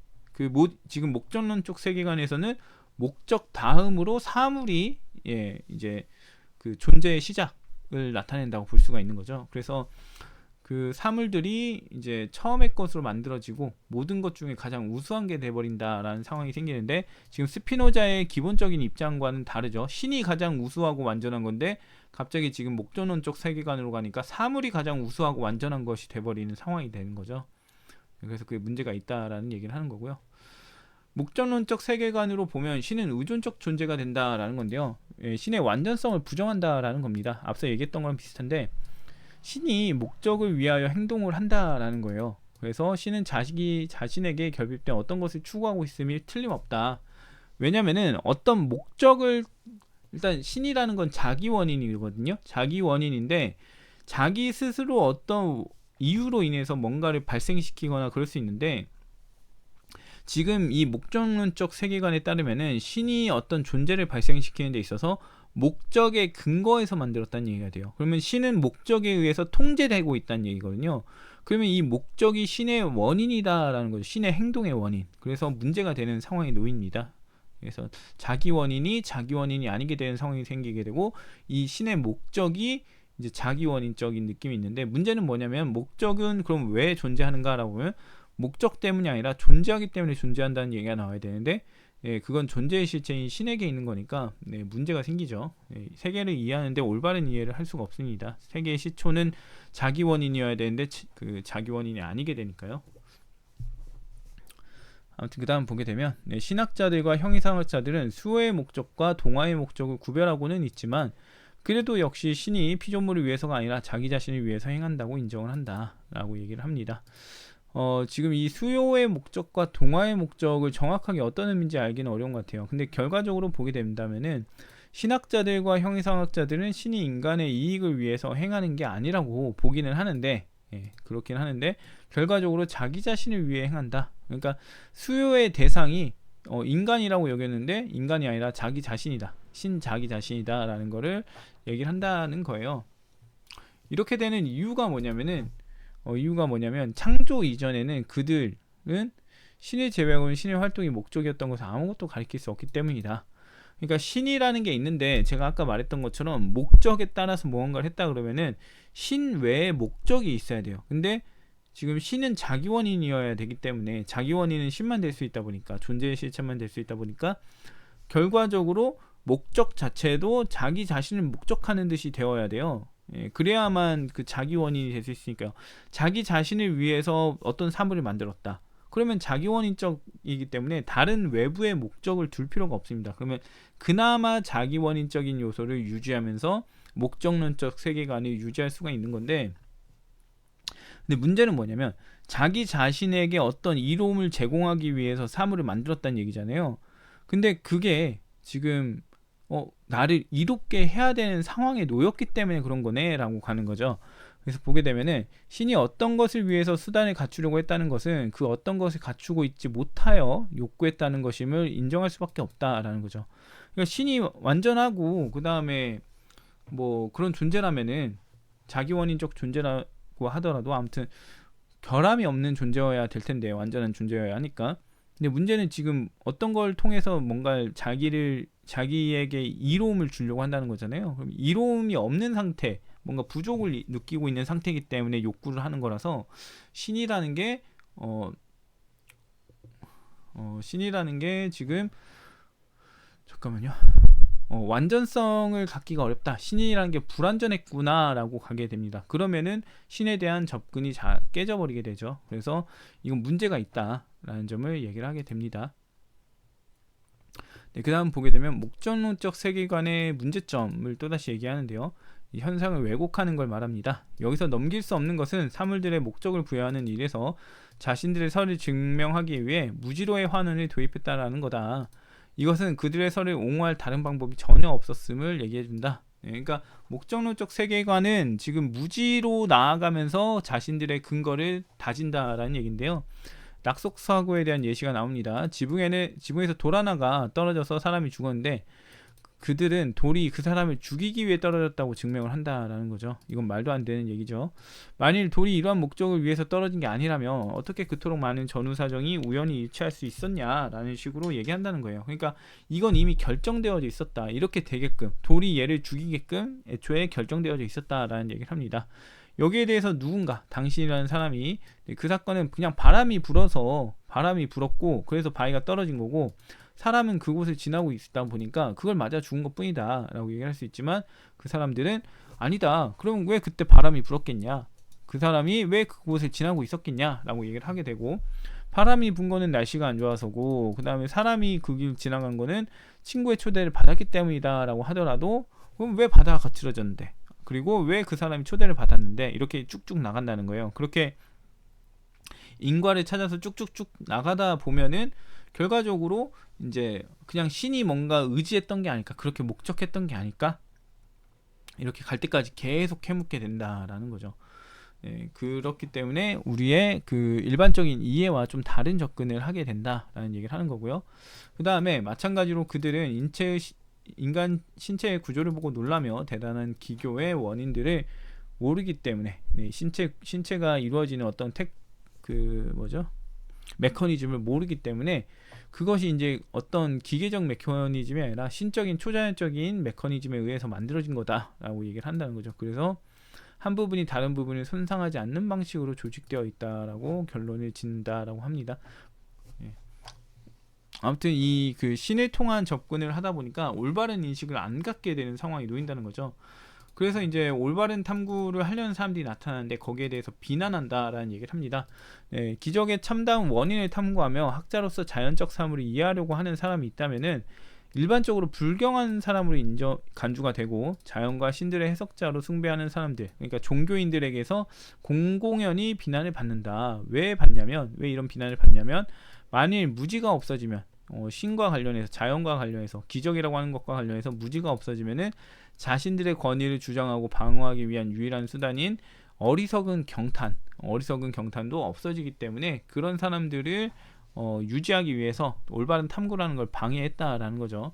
지금 목적론적 세계관에서는 목적 다음으로 사물이 이제 그 존재의 시작을 나타낸다고 볼 수가 있는 거죠. 그래서 그 사물들이 이제 처음의 것으로 만들어지고 모든 것 중에 가장 우수한 게 돼버린다라는 상황이 생기는데, 지금 스피노자의 기본적인 입장과는 다르죠. 신이 가장 우수하고 완전한 건데 갑자기 지금 목적론적 세계관으로 가니까 사물이 가장 우수하고 완전한 것이 돼버리는 상황이 되는 거죠. 그래서 그게 문제가 있다라는 얘기를 하는 거고요. 목적론적 세계관으로 보면 신은 의존적 존재가 된다라는 건데요. 신의 완전성을 부정한다라는 겁니다. 앞서 얘기했던 거랑 비슷한데 신이 목적을 위하여 행동을 한다라는 거예요. 그래서 신은 자신에게 결핍된 어떤 것을 추구하고 있음이 틀림없다. 왜냐면은 어떤 목적을, 일단 신이라는 건 자기 원인이거든요. 자기 원인인데 자기 스스로 어떤 이유로 인해서 뭔가를 발생시키거나 그럴 수 있는데, 지금 이 목적론적 세계관에 따르면은 신이 어떤 존재를 발생시키는 데 있어서 목적의 근거에서 만들었다는 얘기가 돼요. 그러면 신은 목적에 의해서 통제되고 있다는 얘기거든요. 그러면 이 목적이 신의 원인이다라는 거죠. 신의 행동의 원인. 그래서 문제가 되는 상황에 놓입니다. 그래서 자기 원인이 아니게 되는 상황이 생기게 되고, 이 신의 목적이 이제 자기 원인적인 느낌이 있는데, 문제는 뭐냐면 목적은 그럼 왜 존재하는가라고 보면 목적 때문이 아니라 존재하기 때문에 존재한다는 얘기가 나와야 되는데, 그건 존재의 실체인 신에게 있는 거니까 문제가 생기죠. 세계를 이해하는데 올바른 이해를 할 수가 없습니다. 세계의 시초는 자기 원인이어야 되는데 그 자기 원인이 아니게 되니까요. 아무튼 그 다음 보게 되면 신학자들과 형이상학자들은 수호의 목적과 동화의 목적을 구별하고는 있지만 그래도 역시 신이 피조물을 위해서가 아니라 자기 자신을 위해서 행한다고 인정을 한다라고 얘기를 합니다. 지금 이 수요의 목적과 동화의 목적을 정확하게 어떤 의미인지 알기는 어려운 것 같아요. 근데 결과적으로 보게 된다면은 신학자들과 형이상학자들은 신이 인간의 이익을 위해서 행하는 게 아니라고 보기는 하는데, 그렇긴 하는데 결과적으로 자기 자신을 위해 행한다. 그러니까 수요의 대상이 인간이라고 여겼는데 인간이 아니라 자기 자신이다. 신 자기 자신이다 라는 거를 얘기를 한다는 거예요. 이렇게 되는 이유가 뭐냐면 창조 이전에는 그들은 신을 제외하고는 신의 활동이 목적이었던 것을 아무것도 가리킬 수 없기 때문이다. 그러니까 신이라는 게 있는데 제가 아까 말했던 것처럼 목적에 따라서 무언가를 했다 그러면은 신 외에 목적이 있어야 돼요. 근데 지금 신은 자기 원인이어야 되기 때문에 자기 원인은 신만 될 수 있다 보니까 존재의 실체만 될 수 있다 보니까 결과적으로 목적 자체도 자기 자신을 목적하는 듯이 되어야 돼요. 그래야만 그 자기 원인이 될 수 있으니까요. 자기 자신을 위해서 어떤 사물을 만들었다. 그러면 자기 원인적이기 때문에 다른 외부의 목적을 둘 필요가 없습니다. 그러면 그나마 자기 원인적인 요소를 유지하면서 목적론적 세계관을 유지할 수가 있는 건데, 근데 문제는 뭐냐면 자기 자신에게 어떤 이로움을 제공하기 위해서 사물을 만들었다는 얘기잖아요. 근데 그게 지금 나를 이롭게 해야 되는 상황에 놓였기 때문에 그런 거네 라고 가는 거죠. 그래서 보게 되면은 신이 어떤 것을 위해서 수단을 갖추려고 했다는 것은 그 어떤 것을 갖추고 있지 못하여 욕구했다는 것임을 인정할 수밖에 없다라는 거죠. 그러니까 신이 완전하고 그 다음에 뭐 그런 존재라면은 자기 원인적 존재라고 하더라도 아무튼 결함이 없는 존재여야 될 텐데 완전한 존재여야 하니까. 근데 문제는 지금 어떤 걸 통해서 뭔가 자기에게 이로움을 주려고 한다는 거잖아요. 그럼 이로움이 없는 상태, 뭔가 부족을 느끼고 있는 상태이기 때문에 욕구를 하는 거라서 신이라는 게 신이라는 게 지금 잠깐만요. 완전성을 갖기가 어렵다. 신이라는 게 불완전했구나라고 가게 됩니다. 그러면은 신에 대한 접근이 깨져버리게 되죠. 그래서 이건 문제가 있다라는 점을 얘기를 하게 됩니다. 그 다음 보게 되면 목적론적 세계관의 문제점을 또다시 얘기하는데요. 이 현상을 왜곡하는 걸 말합니다. 여기서 넘길 수 없는 것은 사물들의 목적을 부여하는 일에서 자신들의 설을 증명하기 위해 무지로의 환원을 도입했다라는 거다. 이것은 그들의 설을 옹호할 다른 방법이 전혀 없었음을 얘기해준다. 그러니까 목적론적 세계관은 지금 무지로 나아가면서 자신들의 근거를 다진다라는 얘기인데요. 낙석사고에 대한 예시가 나옵니다. 지붕에서 돌 하나가 떨어져서 사람이 죽었는데 그들은 돌이 그 사람을 죽이기 위해 떨어졌다고 증명을 한다라는 거죠. 이건 말도 안 되는 얘기죠. 만일 돌이 이러한 목적을 위해서 떨어진 게 아니라면 어떻게 그토록 많은 전후사정이 우연히 일치할 수 있었냐라는 식으로 얘기한다는 거예요. 그러니까 이건 이미 결정되어져 있었다. 이렇게 되게끔 돌이 얘를 죽이게끔 애초에 결정되어져 있었다라는 얘기를 합니다. 여기에 대해서 누군가 당신이라는 사람이 그 사건은 그냥 바람이 불었고 그래서 바위가 떨어진 거고 사람은 그곳을 지나고 있다 보니까 그걸 맞아 죽은 것 뿐이다 라고 얘기할 수 있지만 그 사람들은 아니다. 그럼 왜 그때 바람이 불었겠냐? 그 사람이 왜 그곳을 지나고 있었겠냐? 라고 얘기를 하게 되고 바람이 분 거는 날씨가 안 좋아서고 그 다음에 사람이 그 길 지나간 거는 친구의 초대를 받았기 때문이다 라고 하더라도 그럼 왜 바다가 거칠어졌는데? 그리고 왜 그 사람이 초대를 받았는데 이렇게 쭉쭉 나간다는 거예요. 그렇게 인과를 찾아서 쭉쭉쭉 나가다 보면은 결과적으로 이제 그냥 신이 뭔가 의지했던 게 아닐까, 그렇게 목적했던 게 아닐까, 이렇게 갈 때까지 계속 해묵게 된다라는 거죠. 그렇기 때문에 우리의 그 일반적인 이해와 좀 다른 접근을 하게 된다라는 얘기를 하는 거고요. 그 다음에 마찬가지로 그들은 인간 신체의 구조를 보고 놀라며 대단한 기교의 원인들을 모르기 때문에 신체가 이루어지는 어떤 메커니즘을 모르기 때문에 그것이 이제 어떤 기계적 메커니즘이 아니라 신적인 초자연적인 메커니즘에 의해서 만들어진 거다라고 얘기를 한다는 거죠. 그래서 한 부분이 다른 부분을 손상하지 않는 방식으로 조직되어 있다라고 결론을 짓는다라고 합니다. 아무튼 이 그 신을 통한 접근을 하다 보니까 올바른 인식을 안 갖게 되는 상황이 놓인다는 거죠. 그래서 이제 올바른 탐구를 하려는 사람들이 나타나는데 거기에 대해서 비난한다라는 얘기를 합니다. 네, 기적의 참다운 원인을 탐구하며 학자로서 자연적 사물을 이해하려고 하는 사람이 있다면은 일반적으로 불경한 사람으로 간주가 되고 자연과 신들의 해석자로 숭배하는 사람들, 그러니까 종교인들에게서 공공연히 비난을 받는다. 왜 받냐면, 왜 이런 비난을 받냐면, 만일 무지가 없어지면, 신과 관련해서, 자연과 관련해서, 기적이라고 하는 것과 관련해서 무지가 없어지면은 자신들의 권위를 주장하고 방어하기 위한 유일한 수단인 어리석은 경탄도 없어지기 때문에 그런 사람들을 유지하기 위해서 올바른 탐구라는 걸 방해했다라는 거죠.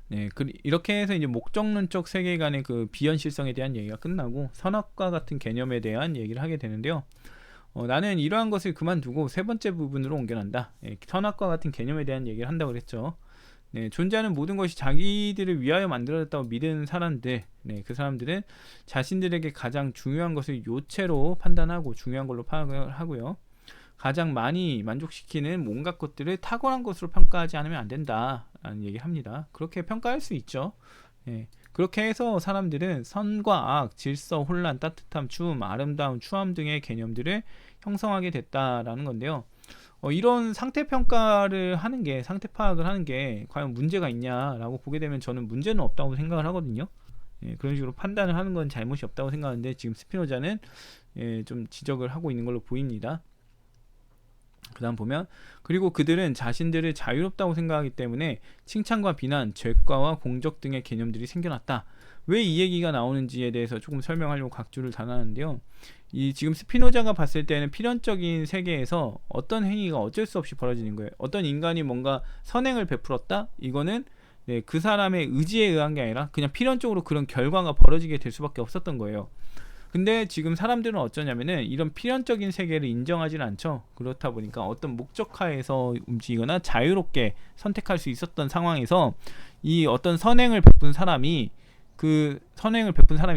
네, 이렇게 해서 이제 목적론적 세계관의 그 비현실성에 대한 얘기가 끝나고 선악과 같은 개념에 대한 얘기를 하게 되는데요. 나는 이러한 것을 그만두고 세 번째 부분으로 옮겨난다. 선악과 같은 개념에 대한 얘기를 한다고 그랬죠. 네, 존재하는 모든 것이 자기들을 위하여 만들어졌다고 믿은 사람들, 그 사람들은 자신들에게 가장 중요한 것을 요체로 판단하고 중요한 걸로 파악을 하고요. 가장 많이 만족시키는 온갖 것들을 탁월한 것으로 평가하지 않으면 안 된다라는 얘기를 합니다. 그렇게 평가할 수 있죠. 그렇게 해서 사람들은 선과 악, 질서, 혼란, 따뜻함, 추움, 아름다움, 추함 등의 개념들을 형성하게 됐다라는 건데요. 이런 상태 평가를 하는 게, 상태 파악을 하는 게 과연 문제가 있냐라고 보게 되면 저는 문제는 없다고 생각을 하거든요. 그런 식으로 판단을 하는 건 잘못이 없다고 생각하는데 지금 스피노자는 좀 지적을 하고 있는 걸로 보입니다. 그 다음 보면, 그리고 그들은 자신들을 자유롭다고 생각하기 때문에 칭찬과 비난, 죄과와 공적 등의 개념들이 생겨났다. 왜 이 얘기가 나오는지에 대해서 조금 설명하려고 각주를 달았는데요. 지금 스피노자가 봤을 때는 필연적인 세계에서 어떤 행위가 어쩔 수 없이 벌어지는 거예요. 어떤 인간이 뭔가 선행을 베풀었다? 이거는 그 사람의 의지에 의한 게 아니라 그냥 필연적으로 그런 결과가 벌어지게 될 수밖에 없었던 거예요. 근데 지금 사람들은 어쩌냐면은 이런 필연적인 세계를 인정하지는 않죠. 그렇다 보니까 어떤 목적하에서 움직이거나 자유롭게 선택할 수 있었던 상황에서 이 어떤 선행을 베푼 사람이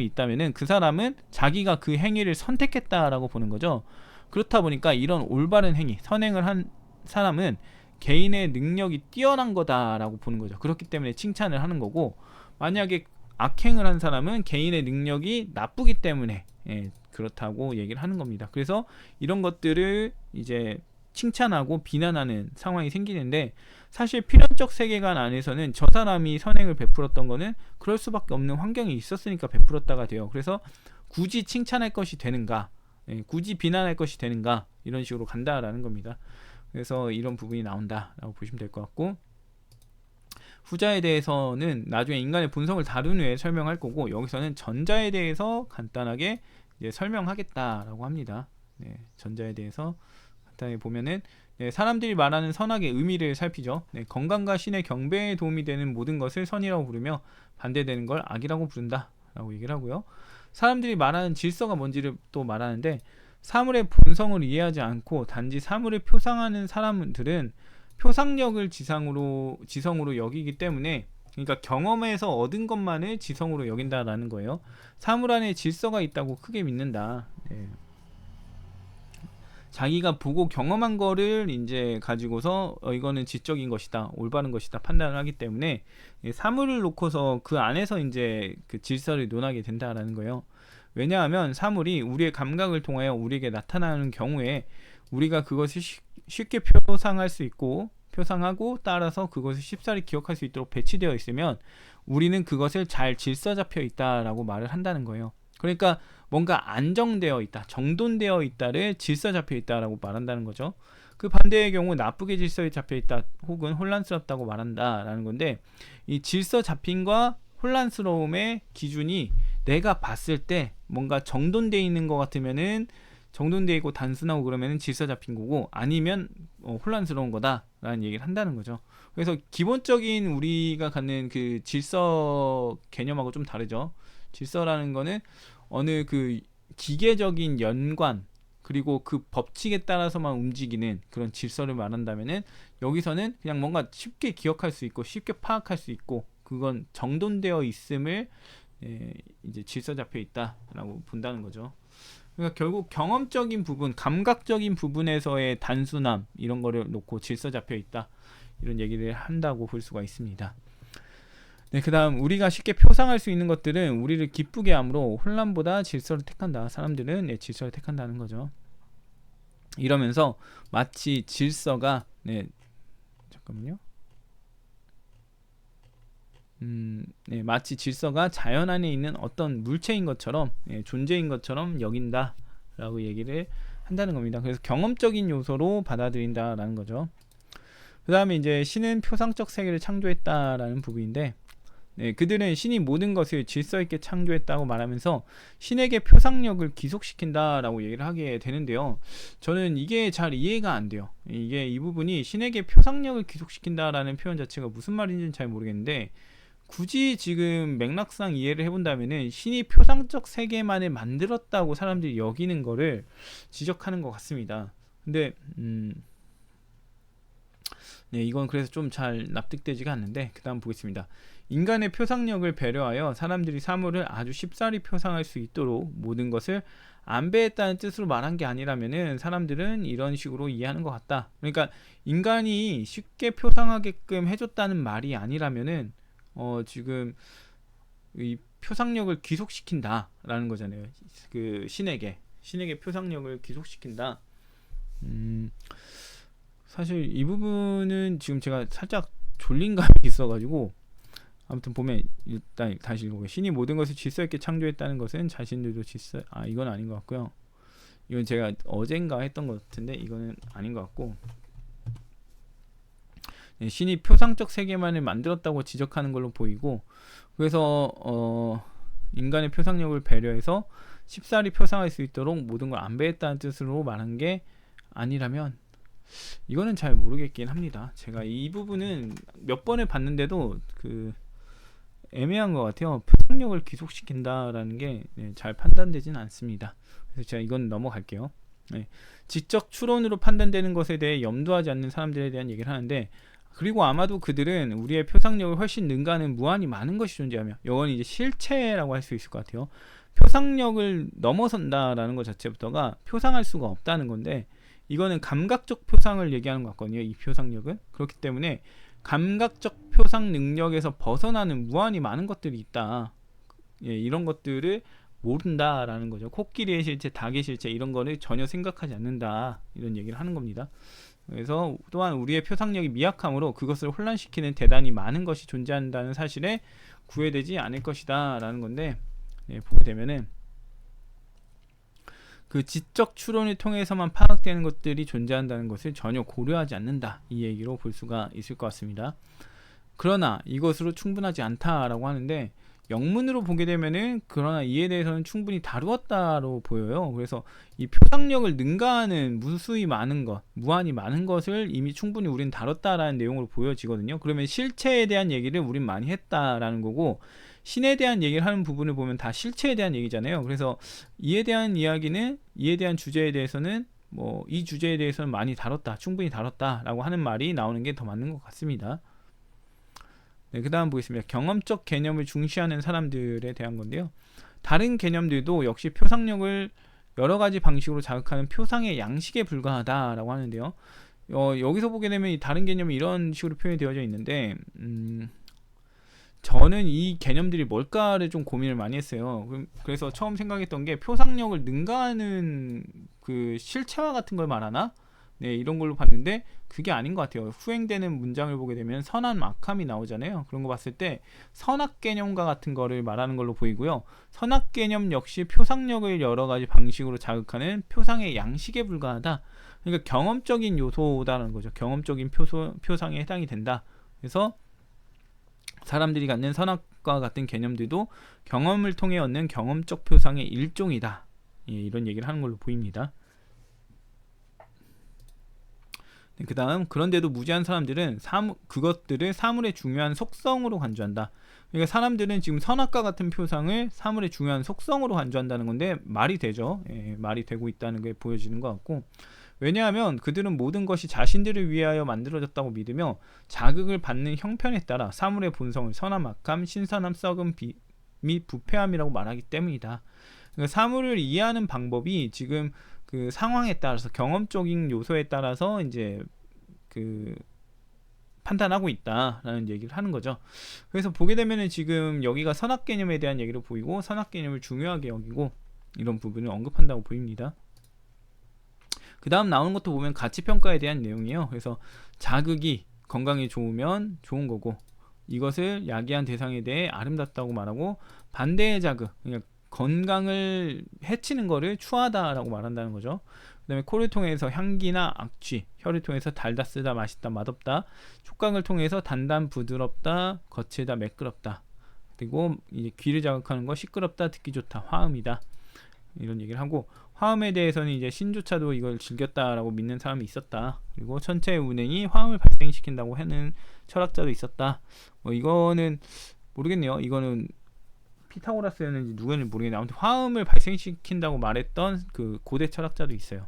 있다면은 그 사람은 자기가 그 행위를 선택했다라고 보는 거죠. 그렇다 보니까 이런 올바른 행위, 선행을 한 사람은 개인의 능력이 뛰어난 거다라고 보는 거죠. 그렇기 때문에 칭찬을 하는 거고, 만약에 악행을 한 사람은 개인의 능력이 나쁘기 때문에 그렇다고 얘기를 하는 겁니다. 그래서 이런 것들을 이제 칭찬하고 비난하는 상황이 생기는데, 사실 필연적 세계관 안에서는 저 사람이 선행을 베풀었던 거는 그럴 수밖에 없는 환경이 있었으니까 베풀었다가 돼요. 그래서 굳이 칭찬할 것이 되는가, 굳이 비난할 것이 되는가, 이런 식으로 간다라는 겁니다. 그래서 이런 부분이 나온다라고 보시면 될 것 같고, 후자에 대해서는 나중에 인간의 본성을 다룬 후에 설명할 거고, 여기서는 전자에 대해서 간단하게 이제 설명하겠다라고 합니다. 전자에 대해서 간단히 보면은 사람들이 말하는 선악의 의미를 살피죠. 건강과 신의 경배에 도움이 되는 모든 것을 선이라고 부르며 반대되는 걸 악이라고 부른다라고 얘기를 하고요. 사람들이 말하는 질서가 뭔지를 또 말하는데, 사물의 본성을 이해하지 않고 단지 사물을 표상하는 사람들은 표상력을 지성으로 여기기 때문에, 그러니까 경험에서 얻은 것만을 지성으로 여긴다라는 거예요. 사물 안에 질서가 있다고 크게 믿는다. 자기가 보고 경험한 거를 이제 가지고서 이거는 지적인 것이다, 올바른 것이다 판단을 하기 때문에 사물을 놓고서 그 안에서 이제 그 질서를 논하게 된다라는 거예요. 왜냐하면 사물이 우리의 감각을 통하여 우리에게 나타나는 경우에 우리가 그것을 쉽게 표상할 수 있고, 표상하고 따라서 그것을 쉽사리 기억할 수 있도록 배치되어 있으면 우리는 그것을 잘 질서 잡혀 있다라고 말을 한다는 거예요. 그러니까 뭔가 안정되어 있다, 정돈되어 있다를 질서 잡혀 있다라고 말한다는 거죠. 그 반대의 경우 나쁘게 질서에 잡혀 있다 혹은 혼란스럽다고 말한다라는 건데, 이 질서 잡힘과 혼란스러움의 기준이 내가 봤을 때 뭔가 정돈되어 있는 것 같으면은 정돈되어 있고 단순하고 그러면은 질서 잡힌 거고, 아니면 혼란스러운 거다라는 얘기를 한다는 거죠. 그래서 기본적인 우리가 갖는 그 질서 개념하고 좀 다르죠. 질서라는 거는 어느 그 기계적인 연관, 그리고 그 법칙에 따라서만 움직이는 그런 질서를 말한다면은, 여기서는 그냥 뭔가 쉽게 기억할 수 있고 쉽게 파악할 수 있고 그건 정돈되어 있음을 이제 질서 잡혀 있다라고 본다는 거죠. 그러니까 결국 경험적인 부분, 감각적인 부분에서의 단순함, 이런 거를 놓고 질서 잡혀 있다, 이런 얘기를 한다고 볼 수가 있습니다. 네, 그다음 우리가 쉽게 표상할 수 있는 것들은 우리를 기쁘게 함으로 혼란보다 질서를 택한다. 사람들은 질서를 택한다는 거죠. 이러면서 마치 질서가 잠깐만요. 마치 질서가 자연 안에 있는 어떤 물체인 것처럼 존재인 것처럼 여긴다라고 얘기를 한다는 겁니다. 그래서 경험적인 요소로 받아들인다라는 거죠. 그 다음에 이제 신은 표상적 세계를 창조했다라는 부분인데, 그들은 신이 모든 것을 질서 있게 창조했다고 말하면서 신에게 표상력을 기속시킨다라고 얘기를 하게 되는데요. 저는 이게 잘 이해가 안 돼요. 이게 이 부분이 신에게 표상력을 기속시킨다라는 표현 자체가 무슨 말인지는 잘 모르겠는데, 굳이 지금 맥락상 이해를 해본다면은 신이 표상적 세계만을 만들었다고 사람들이 여기는 거를 지적하는 것 같습니다. 근데 이건 그래서 좀 잘 납득되지가 않는데, 그 다음 보겠습니다. 인간의 표상력을 배려하여 사람들이 사물을 아주 쉽사리 표상할 수 있도록 모든 것을 안배했다는 뜻으로 말한 게 아니라면은 사람들은 이런 식으로 이해하는 것 같다. 그러니까 인간이 쉽게 표상하게끔 해줬다는 말이 아니라면은 지금 이 표상력을 기속시킨다라는 거잖아요. 그 신에게 표상력을 기속시킨다. 사실 이 부분은 지금 제가 살짝 졸린 감이 있어가지고, 아무튼 보면 일단 다시 읽어볼게요. 신이 모든 것을 질서 있게 창조했다는 것은 자신들도 질서, 이건 아닌 것 같고요. 이건 제가 어젠가 했던 것 같은데 이거는 아닌 것 같고, 신이 표상적 세계만을 만들었다고 지적하는 걸로 보이고, 그래서 인간의 표상력을 배려해서 쉽사리 표상할 수 있도록 모든 걸 안배했다는 뜻으로 말한 게 아니라면, 이거는 잘 모르겠긴 합니다. 제가 이 부분은 몇 번을 봤는데도 애매한 것 같아요. 표상력을 기속시킨다라는 게 잘 판단되진 않습니다. 그래서 제가 이건 넘어갈게요. 지적 추론으로 판단되는 것에 대해 염두하지 않는 사람들에 대한 얘기를 하는데, 그리고 아마도 그들은 우리의 표상력을 훨씬 능가하는 무한히 많은 것이 존재하며, 이건 이제 실체라고 할 수 있을 것 같아요. 표상력을 넘어선다라는 것 자체부터가 표상할 수가 없다는 건데, 이거는 감각적 표상을 얘기하는 것 같거든요. 이 표상력은. 그렇기 때문에 감각적 표상 능력에서 벗어나는 무한히 많은 것들이 있다. 이런 것들을 모른다라는 거죠. 코끼리의 실체, 닭의 실체, 이런 거를 전혀 생각하지 않는다, 이런 얘기를 하는 겁니다. 그래서 또한 우리의 표상력이 미약함으로 그것을 혼란시키는 대단히 많은 것이 존재한다는 사실에 구애되지 않을 것이다 라는 건데, 보게 되면은 그 지적 추론을 통해서만 파악되는 것들이 존재한다는 것을 전혀 고려하지 않는다, 이 얘기로 볼 수가 있을 것 같습니다. 그러나 이것으로 충분하지 않다라고 하는데, 영문으로 보게 되면은 그러나 이에 대해서는 충분히 다루었다로 보여요. 그래서 이 표상력을 능가하는 무수히 많은 것, 무한히 많은 것을 이미 충분히 우리는 다뤘다라는 내용으로 보여지거든요. 그러면 실체에 대한 얘기를 우린 많이 했다라는 거고, 신에 대한 얘기를 하는 부분을 보면 다 실체에 대한 얘기잖아요. 그래서 이에 대한 이야기는, 이에 대한 주제에 대해서는 이 주제에 대해서는 많이 다뤘다, 충분히 다뤘다라고 하는 말이 나오는 게 더 맞는 것 같습니다. 그 다음 보겠습니다. 경험적 개념을 중시하는 사람들에 대한 건데요. 다른 개념들도 역시 표상력을 여러 가지 방식으로 자극하는 표상의 양식에 불과하다라고 하는데요. 여기서 보게 되면 이 다른 개념이 이런 식으로 표현이 되어져 있는데, 저는 이 개념들이 뭘까를 좀 고민을 많이 했어요. 그래서 처음 생각했던 게, 표상력을 능가하는 그 실체화 같은 걸 말하나? 이런 걸로 봤는데 그게 아닌 것 같아요. 후행되는 문장을 보게 되면 선함, 악함이 나오잖아요. 그런 거 봤을 때 선악 개념과 같은 거를 말하는 걸로 보이고요. 선악 개념 역시 표상력을 여러 가지 방식으로 자극하는 표상의 양식에 불과하다. 그러니까 경험적인 요소다라는 거죠. 경험적인 표상에 해당이 된다. 그래서 사람들이 갖는 선악과 같은 개념들도 경험을 통해 얻는 경험적 표상의 일종이다. 이런 얘기를 하는 걸로 보입니다. 그 다음, 그런데도 무지한 사람들은 그것들을 사물의 중요한 속성으로 간주한다. 그러니까 사람들은 지금 선악과 같은 표상을 사물의 중요한 속성으로 간주한다는 건데, 말이 되죠. 말이 되고 있다는 게 보여지는 것 같고, 왜냐하면 그들은 모든 것이 자신들을 위하여 만들어졌다고 믿으며 자극을 받는 형편에 따라 사물의 본성을 선함, 악함, 신선함, 썩음 및 부패함이라고 말하기 때문이다. 그러니까 사물을 이해하는 방법이 지금 그 상황에 따라서, 경험적인 요소에 따라서 이제 그 판단하고 있다라는 얘기를 하는 거죠. 그래서 보게 되면은 지금 여기가 선악 개념에 대한 얘기를 보이고 선악 개념을 중요하게 여기고 이런 부분을 언급한다고 보입니다. 그 다음 나오는 것도 보면 가치평가에 대한 내용이에요. 그래서 자극이 건강에 좋으면 좋은 거고 이것을 야기한 대상에 대해 아름답다고 말하고 반대의 자극, 그러니까 건강을 해치는 거를 추하다라고 말한다는 거죠. 그 다음에 코를 통해서 향기나 악취, 혀를 통해서 달다, 쓰다, 맛있다, 맛없다, 촉각을 통해서 단단, 부드럽다, 거칠다, 매끄럽다, 그리고 이제 귀를 자극하는 거 시끄럽다, 듣기 좋다, 화음이다, 이런 얘기를 하고, 화음에 대해서는 이제 신조차도 이걸 즐겼다라고 믿는 사람이 있었다. 그리고 천체의 운행이 화음을 발생시킨다고 하는 철학자도 있었다. 뭐 이거는 모르겠네요. 이거는 피타고라스였는지 누구였는지 모르겠는데 아무튼 화음을 발생시킨다고 말했던 그 고대 철학자도 있어요.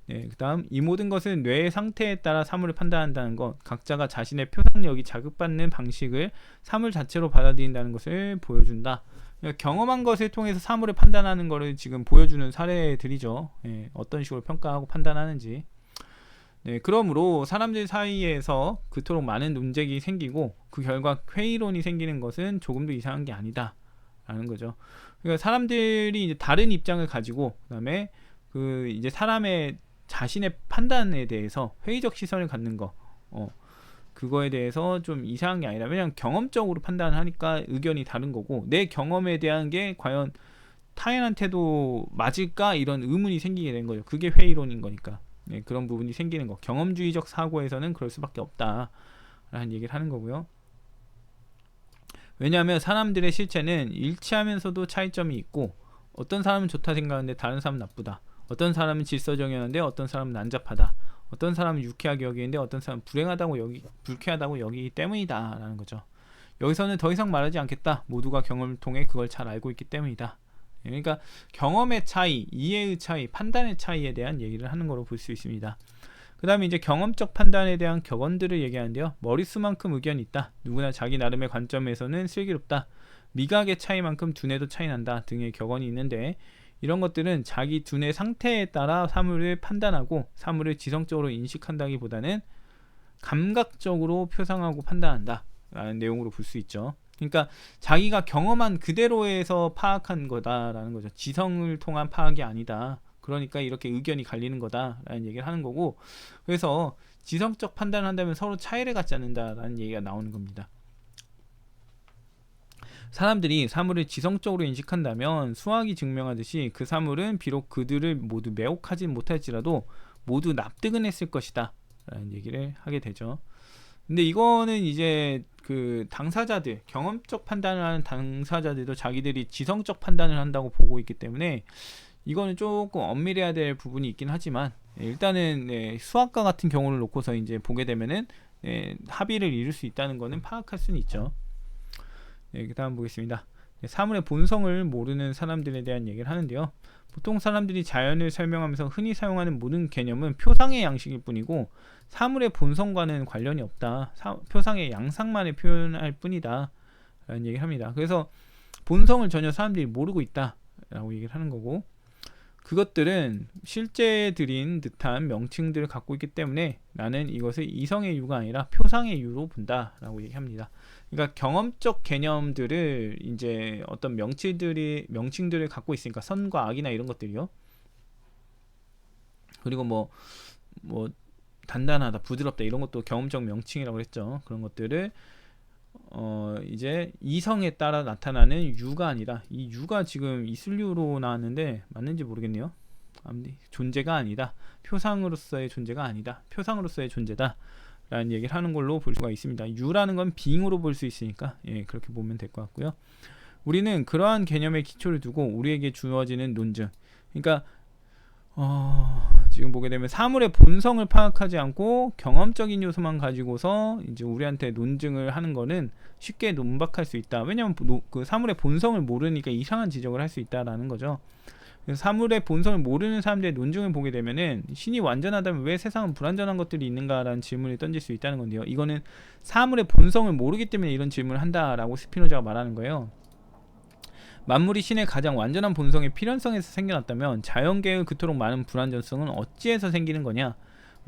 네, 그 다음 이 모든 것은 뇌의 상태에 따라 사물을 판단한다는 것, 각자가 자신의 표상력이 자극받는 방식을 사물 자체로 받아들인다는 것을 보여준다. 그러니까 경험한 것을 통해서 사물을 판단하는 것을 지금 보여주는 사례들이죠. 예, 어떤 식으로 평가하고 판단하는지. 네, 그러므로 사람들 사이에서 그토록 많은 논쟁이 생기고 그 결과 회의론이 생기는 것은 조금도 이상한 게 아니다 라는 거죠. 그러니까 사람들이 이제 다른 입장을 가지고 그다음에 그 이제 사람의 자신의 판단에 대해서 회의적 시선을 갖는 거, 그거에 대해서 좀 이상한 게 아니라, 왜냐면 경험적으로 판단을 하니까 의견이 다른 거고 내 경험에 대한 게 과연 타인한테도 맞을까 이런 의문이 생기게 된 거죠. 그게 회의론인 거니까. 네, 그런 부분이 생기는 거. 경험주의적 사고에서는 그럴 수밖에 없다 라는 얘기를 하는 거고요. 왜냐하면 사람들의 실체는 일치하면서도 차이점이 있고 어떤 사람은 좋다 생각하는데 다른 사람은 나쁘다, 어떤 사람은 질서정연한데 어떤 사람은 난잡하다, 어떤 사람은 유쾌하게 여기는데 어떤 사람은 불쾌하다고 여기기 때문이다 라는 거죠. 여기서는 더 이상 말하지 않겠다. 모두가 경험을 통해 그걸 잘 알고 있기 때문이다. 그러니까 경험의 차이, 이해의 차이, 판단의 차이에 대한 얘기를 하는 거로 볼 수 있습니다. 그 다음에 이제 경험적 판단에 대한 격언들을 얘기하는데요. 머릿수만큼 의견이 있다. 누구나 자기 나름의 관점에서는 슬기롭다. 미각의 차이만큼 두뇌도 차이난다 등의 격언이 있는데, 이런 것들은 자기 두뇌 상태에 따라 사물을 판단하고 사물을 지성적으로 인식한다기보다는 감각적으로 표상하고 판단한다 라는 내용으로 볼 수 있죠. 그러니까 자기가 경험한 그대로에서 파악한 거다라는 거죠. 지성을 통한 파악이 아니다. 그러니까 이렇게 의견이 갈리는 거다라는 얘기를 하는 거고, 그래서 지성적 판단을 한다면 서로 차이를 갖지 않는다라는 얘기가 나오는 겁니다. 사람들이 사물을 지성적으로 인식한다면 수학이 증명하듯이 그 사물은 비록 그들을 모두 매혹하지 못할지라도 모두 납득은 했을 것이다 라는 얘기를 하게 되죠. 근데 이거는 이제 그 당사자들, 경험적 판단을 하는 당사자들도 자기들이 지성적 판단을 한다고 보고 있기 때문에 이거는 조금 엄밀해야 될 부분이 있긴 하지만, 일단은 수학과 같은 경우를 놓고서 이제 보게 되면은 합의를 이룰 수 있다는 거는 파악할 수는 있죠. 그 다음 보겠습니다. 사물의 본성을 모르는 사람들에 대한 얘기를 하는데요. 보통 사람들이 자연을 설명하면서 흔히 사용하는 모든 개념은 표상의 양식일 뿐이고 사물의 본성과는 관련이 없다. 표상의 양상만을 표현할 뿐이다 라는 얘기를 합니다. 그래서 본성을 전혀 사람들이 모르고 있다 라고 얘기를 하는 거고, 그것들은 실제들인 듯한 명칭들을 갖고 있기 때문에 나는 이것을 이성의 유가 아니라 표상의 유로 본다 라고 얘기합니다. 그러니까 경험적 개념들을 이제 어떤 명칭들을 갖고 있으니까, 선과 악이나 이런 것들이요. 그리고 뭐 단단하다, 부드럽다 이런 것도 경험적 명칭이라고 했죠. 그런 것들을 이제 이성에 따라 나타나는 유가 아니라, 이 유가 지금 이슬류로 나왔는데 맞는지 모르겠네요. 존재가 아니다. 표상으로서의 존재가 아니다. 표상으로서의 존재다 라는 얘기를 하는 걸로 볼 수가 있습니다. 유라는 건 빙으로 볼 수 있으니까 그렇게 보면 될 것 같고요. 우리는 그러한 개념의 기초를 두고 우리에게 주어지는 논증, 그러니까 지금 보게 되면 사물의 본성을 파악하지 않고 경험적인 요소만 가지고서 이제 우리한테 논증을 하는 거는 쉽게 논박할 수 있다. 왜냐하면 그 사물의 본성을 모르니까 이상한 지적을 할 수 있다라는 거죠. 그래서 사물의 본성을 모르는 사람들의 논증을 보게 되면은 신이 완전하다면 왜 세상은 불완전한 것들이 있는가라는 질문을 던질 수 있다는 건데요. 이거는 사물의 본성을 모르기 때문에 이런 질문을 한다라고 스피노자가 말하는 거예요. 만물이 신의 가장 완전한 본성의 필연성에서 생겨났다면 자연계의 그토록 많은 불완전성은 어찌해서 생기는 거냐?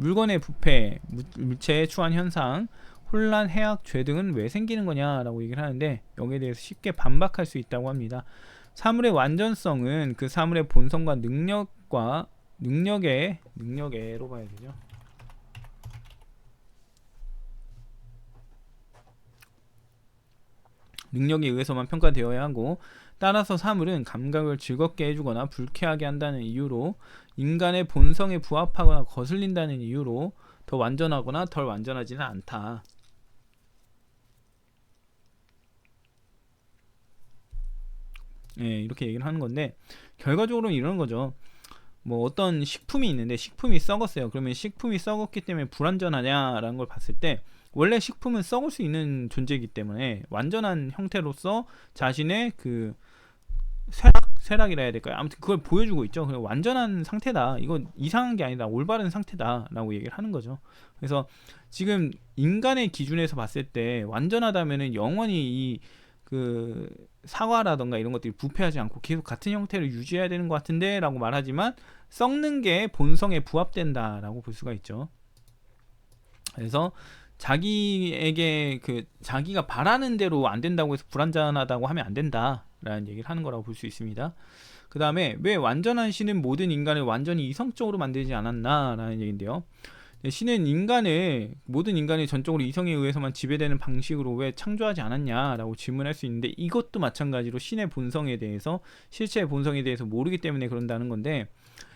물건의 부패, 물체의 추한 현상, 혼란, 해악, 죄 등은 왜 생기는 거냐라고 얘기를 하는데, 여기에 대해서 쉽게 반박할 수 있다고 합니다. 사물의 완전성은 그 사물의 본성과 능력에로 봐야 되죠. 능력에 의해서만 평가되어야 하고, 따라서 사물은 감각을 즐겁게 해주거나 불쾌하게 한다는 이유로, 인간의 본성에 부합하거나 거슬린다는 이유로 더 완전하거나 덜 완전하지는 않다. 이렇게 얘기를 하는 건데, 결과적으로는 이런 거죠. 뭐 어떤 식품이 있는데 식품이 썩었어요. 그러면 식품이 썩었기 때문에 불완전하냐라는 걸 봤을 때, 원래 식품은 썩을 수 있는 존재이기 때문에 완전한 형태로서 자신의 그 쇠락이라 해야 될까요? 아무튼 그걸 보여주고 있죠. 그냥 완전한 상태다. 이건 이상한 게 아니다. 올바른 상태다라고 얘기를 하는 거죠. 그래서 지금 인간의 기준에서 봤을 때 완전하다면은 영원히 이 그 사과라던가 이런 것들이 부패하지 않고 계속 같은 형태를 유지해야 되는 것 같은데 라고 말하지만, 썩는 게 본성에 부합된다라고 볼 수가 있죠. 그래서 자기에게 자기가 바라는 대로 안 된다고 해서 불완전하다고 하면 안 된다라는 얘기를 하는 거라고 볼 수 있습니다. 그 다음에 왜 완전한 신은 모든 인간을 완전히 이성적으로 만들지 않았나라는 얘기인데요. 신은 모든 인간이 전적으로 이성에 의해서만 지배되는 방식으로 왜 창조하지 않았냐라고 질문할 수 있는데, 이것도 마찬가지로 신의 본성에 대해서, 실체의 본성에 대해서 모르기 때문에 그런다는 건데,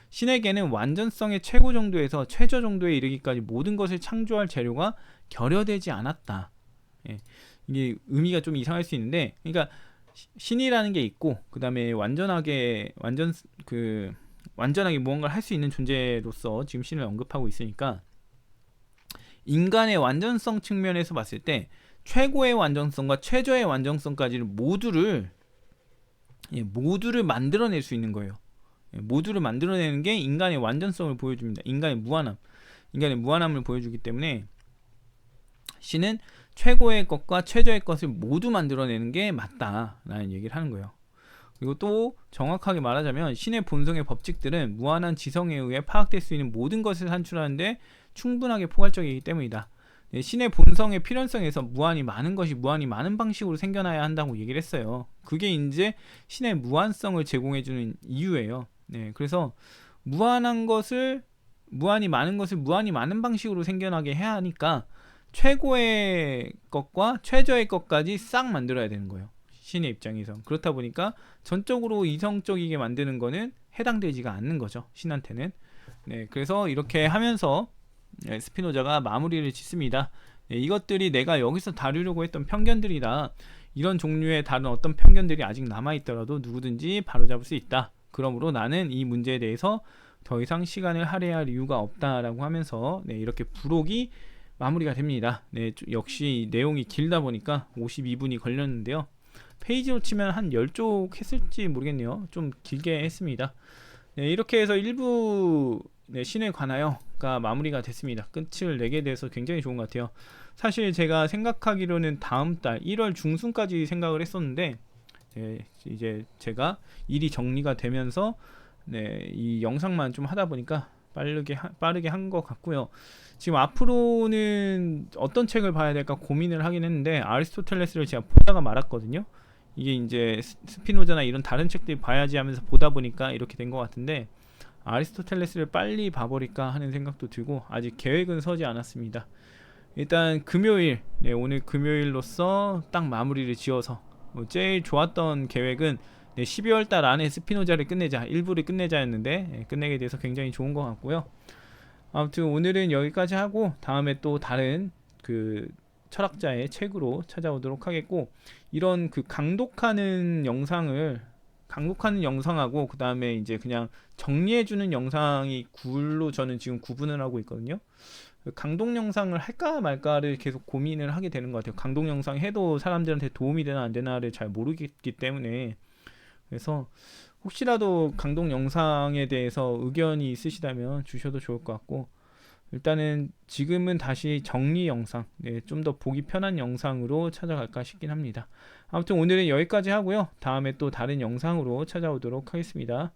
신에게는 완전성의 최고 정도에서 최저 정도에 이르기까지 모든 것을 창조할 재료가 결여되지 않았다. 이게 의미가 좀 이상할 수 있는데, 그러니까 신이라는 게 있고, 그 다음에 완전하게 무언가를 할 수 있는 존재로서 지금 신을 언급하고 있으니까, 인간의 완전성 측면에서 봤을 때 최고의 완전성과 최저의 완전성까지를 모두를 만들어낼 수 있는 거예요. 모두를 만들어내는 게 인간의 완전성을 보여줍니다. 인간의 무한함을 보여주기 때문에 신은 최고의 것과 최저의 것을 모두 만들어내는 게 맞다라는 얘기를 하는 거예요. 그리고 또 정확하게 말하자면, 신의 본성의 법칙들은 무한한 지성에 의해 파악될 수 있는 모든 것을 산출하는데 충분하게 포괄적이기 때문이다. 신의 본성의 필연성에서 무한히 많은 것이 무한히 많은 방식으로 생겨나야 한다고 얘기를 했어요. 그게 이제 신의 무한성을 제공해주는 이유예요. 그래서 무한히 많은 것을 무한히 많은 방식으로 생겨나게 해야 하니까 최고의 것과 최저의 것까지 싹 만들어야 되는 거예요. 신의 입장에서. 그렇다 보니까 전적으로 이성적이게 만드는 거는 해당되지가 않는 거죠, 신한테는. 그래서 이렇게 하면서 스피노자가 마무리를 짓습니다. 이것들이 내가 여기서 다루려고 했던 편견들이라, 이런 종류의 다른 어떤 편견들이 아직 남아있더라도 누구든지 바로잡을 수 있다. 그러므로 나는 이 문제에 대해서 더 이상 시간을 할애할 이유가 없다라고 하면서 이렇게 부록이 마무리가 됩니다. 역시 내용이 길다 보니까 52분이 걸렸는데요. 페이지로 치면 한 10쪽 했을지 모르겠네요. 좀 길게 했습니다. 이렇게 해서 1부 신에 관하여가 마무리가 됐습니다. 끝을 내게 돼서 굉장히 좋은 것 같아요. 사실 제가 생각하기로는 다음 달 1월 중순까지 생각을 했었는데, 이제 제가 일이 정리가 되면서 이 영상만 좀 하다 보니까 빠르게 한 것 같고요. 지금 앞으로는 어떤 책을 봐야 될까 고민을 하긴 했는데, 아리스토텔레스를 제가 보다가 말았거든요. 이게 이제 스피노자나 이런 다른 책들 봐야지 하면서 보다 보니까 이렇게 된 것 같은데, 아리스토텔레스를 빨리 봐버릴까 하는 생각도 들고, 아직 계획은 서지 않았습니다. 일단 금요일, 오늘 금요일로서 딱 마무리를 지어서, 제일 좋았던 계획은 12월 달 안에 스피노자를 끝내자, 일부를 끝내자였는데 끝내게 돼서 굉장히 좋은 것 같고요. 아무튼 오늘은 여기까지 하고, 다음에 또 다른 철학자의 책으로 찾아오도록 하겠고, 이런 강독하는 영상하고 그 다음에 이제 그냥 정리해주는 영상이 굴로 저는 지금 구분을 하고 있거든요. 강독 영상을 할까 말까를 계속 고민을 하게 되는 것 같아요. 강독 영상 해도 사람들한테 도움이 되나 안 되나를 잘 모르겠기 때문에. 그래서 혹시라도 강독 영상에 대해서 의견이 있으시다면 주셔도 좋을 것 같고, 일단은 지금은 다시 정리 영상, 좀 더 보기 편한 영상으로 찾아갈까 싶긴 합니다. 아무튼 오늘은 여기까지 하고요. 다음에 또 다른 영상으로 찾아오도록 하겠습니다.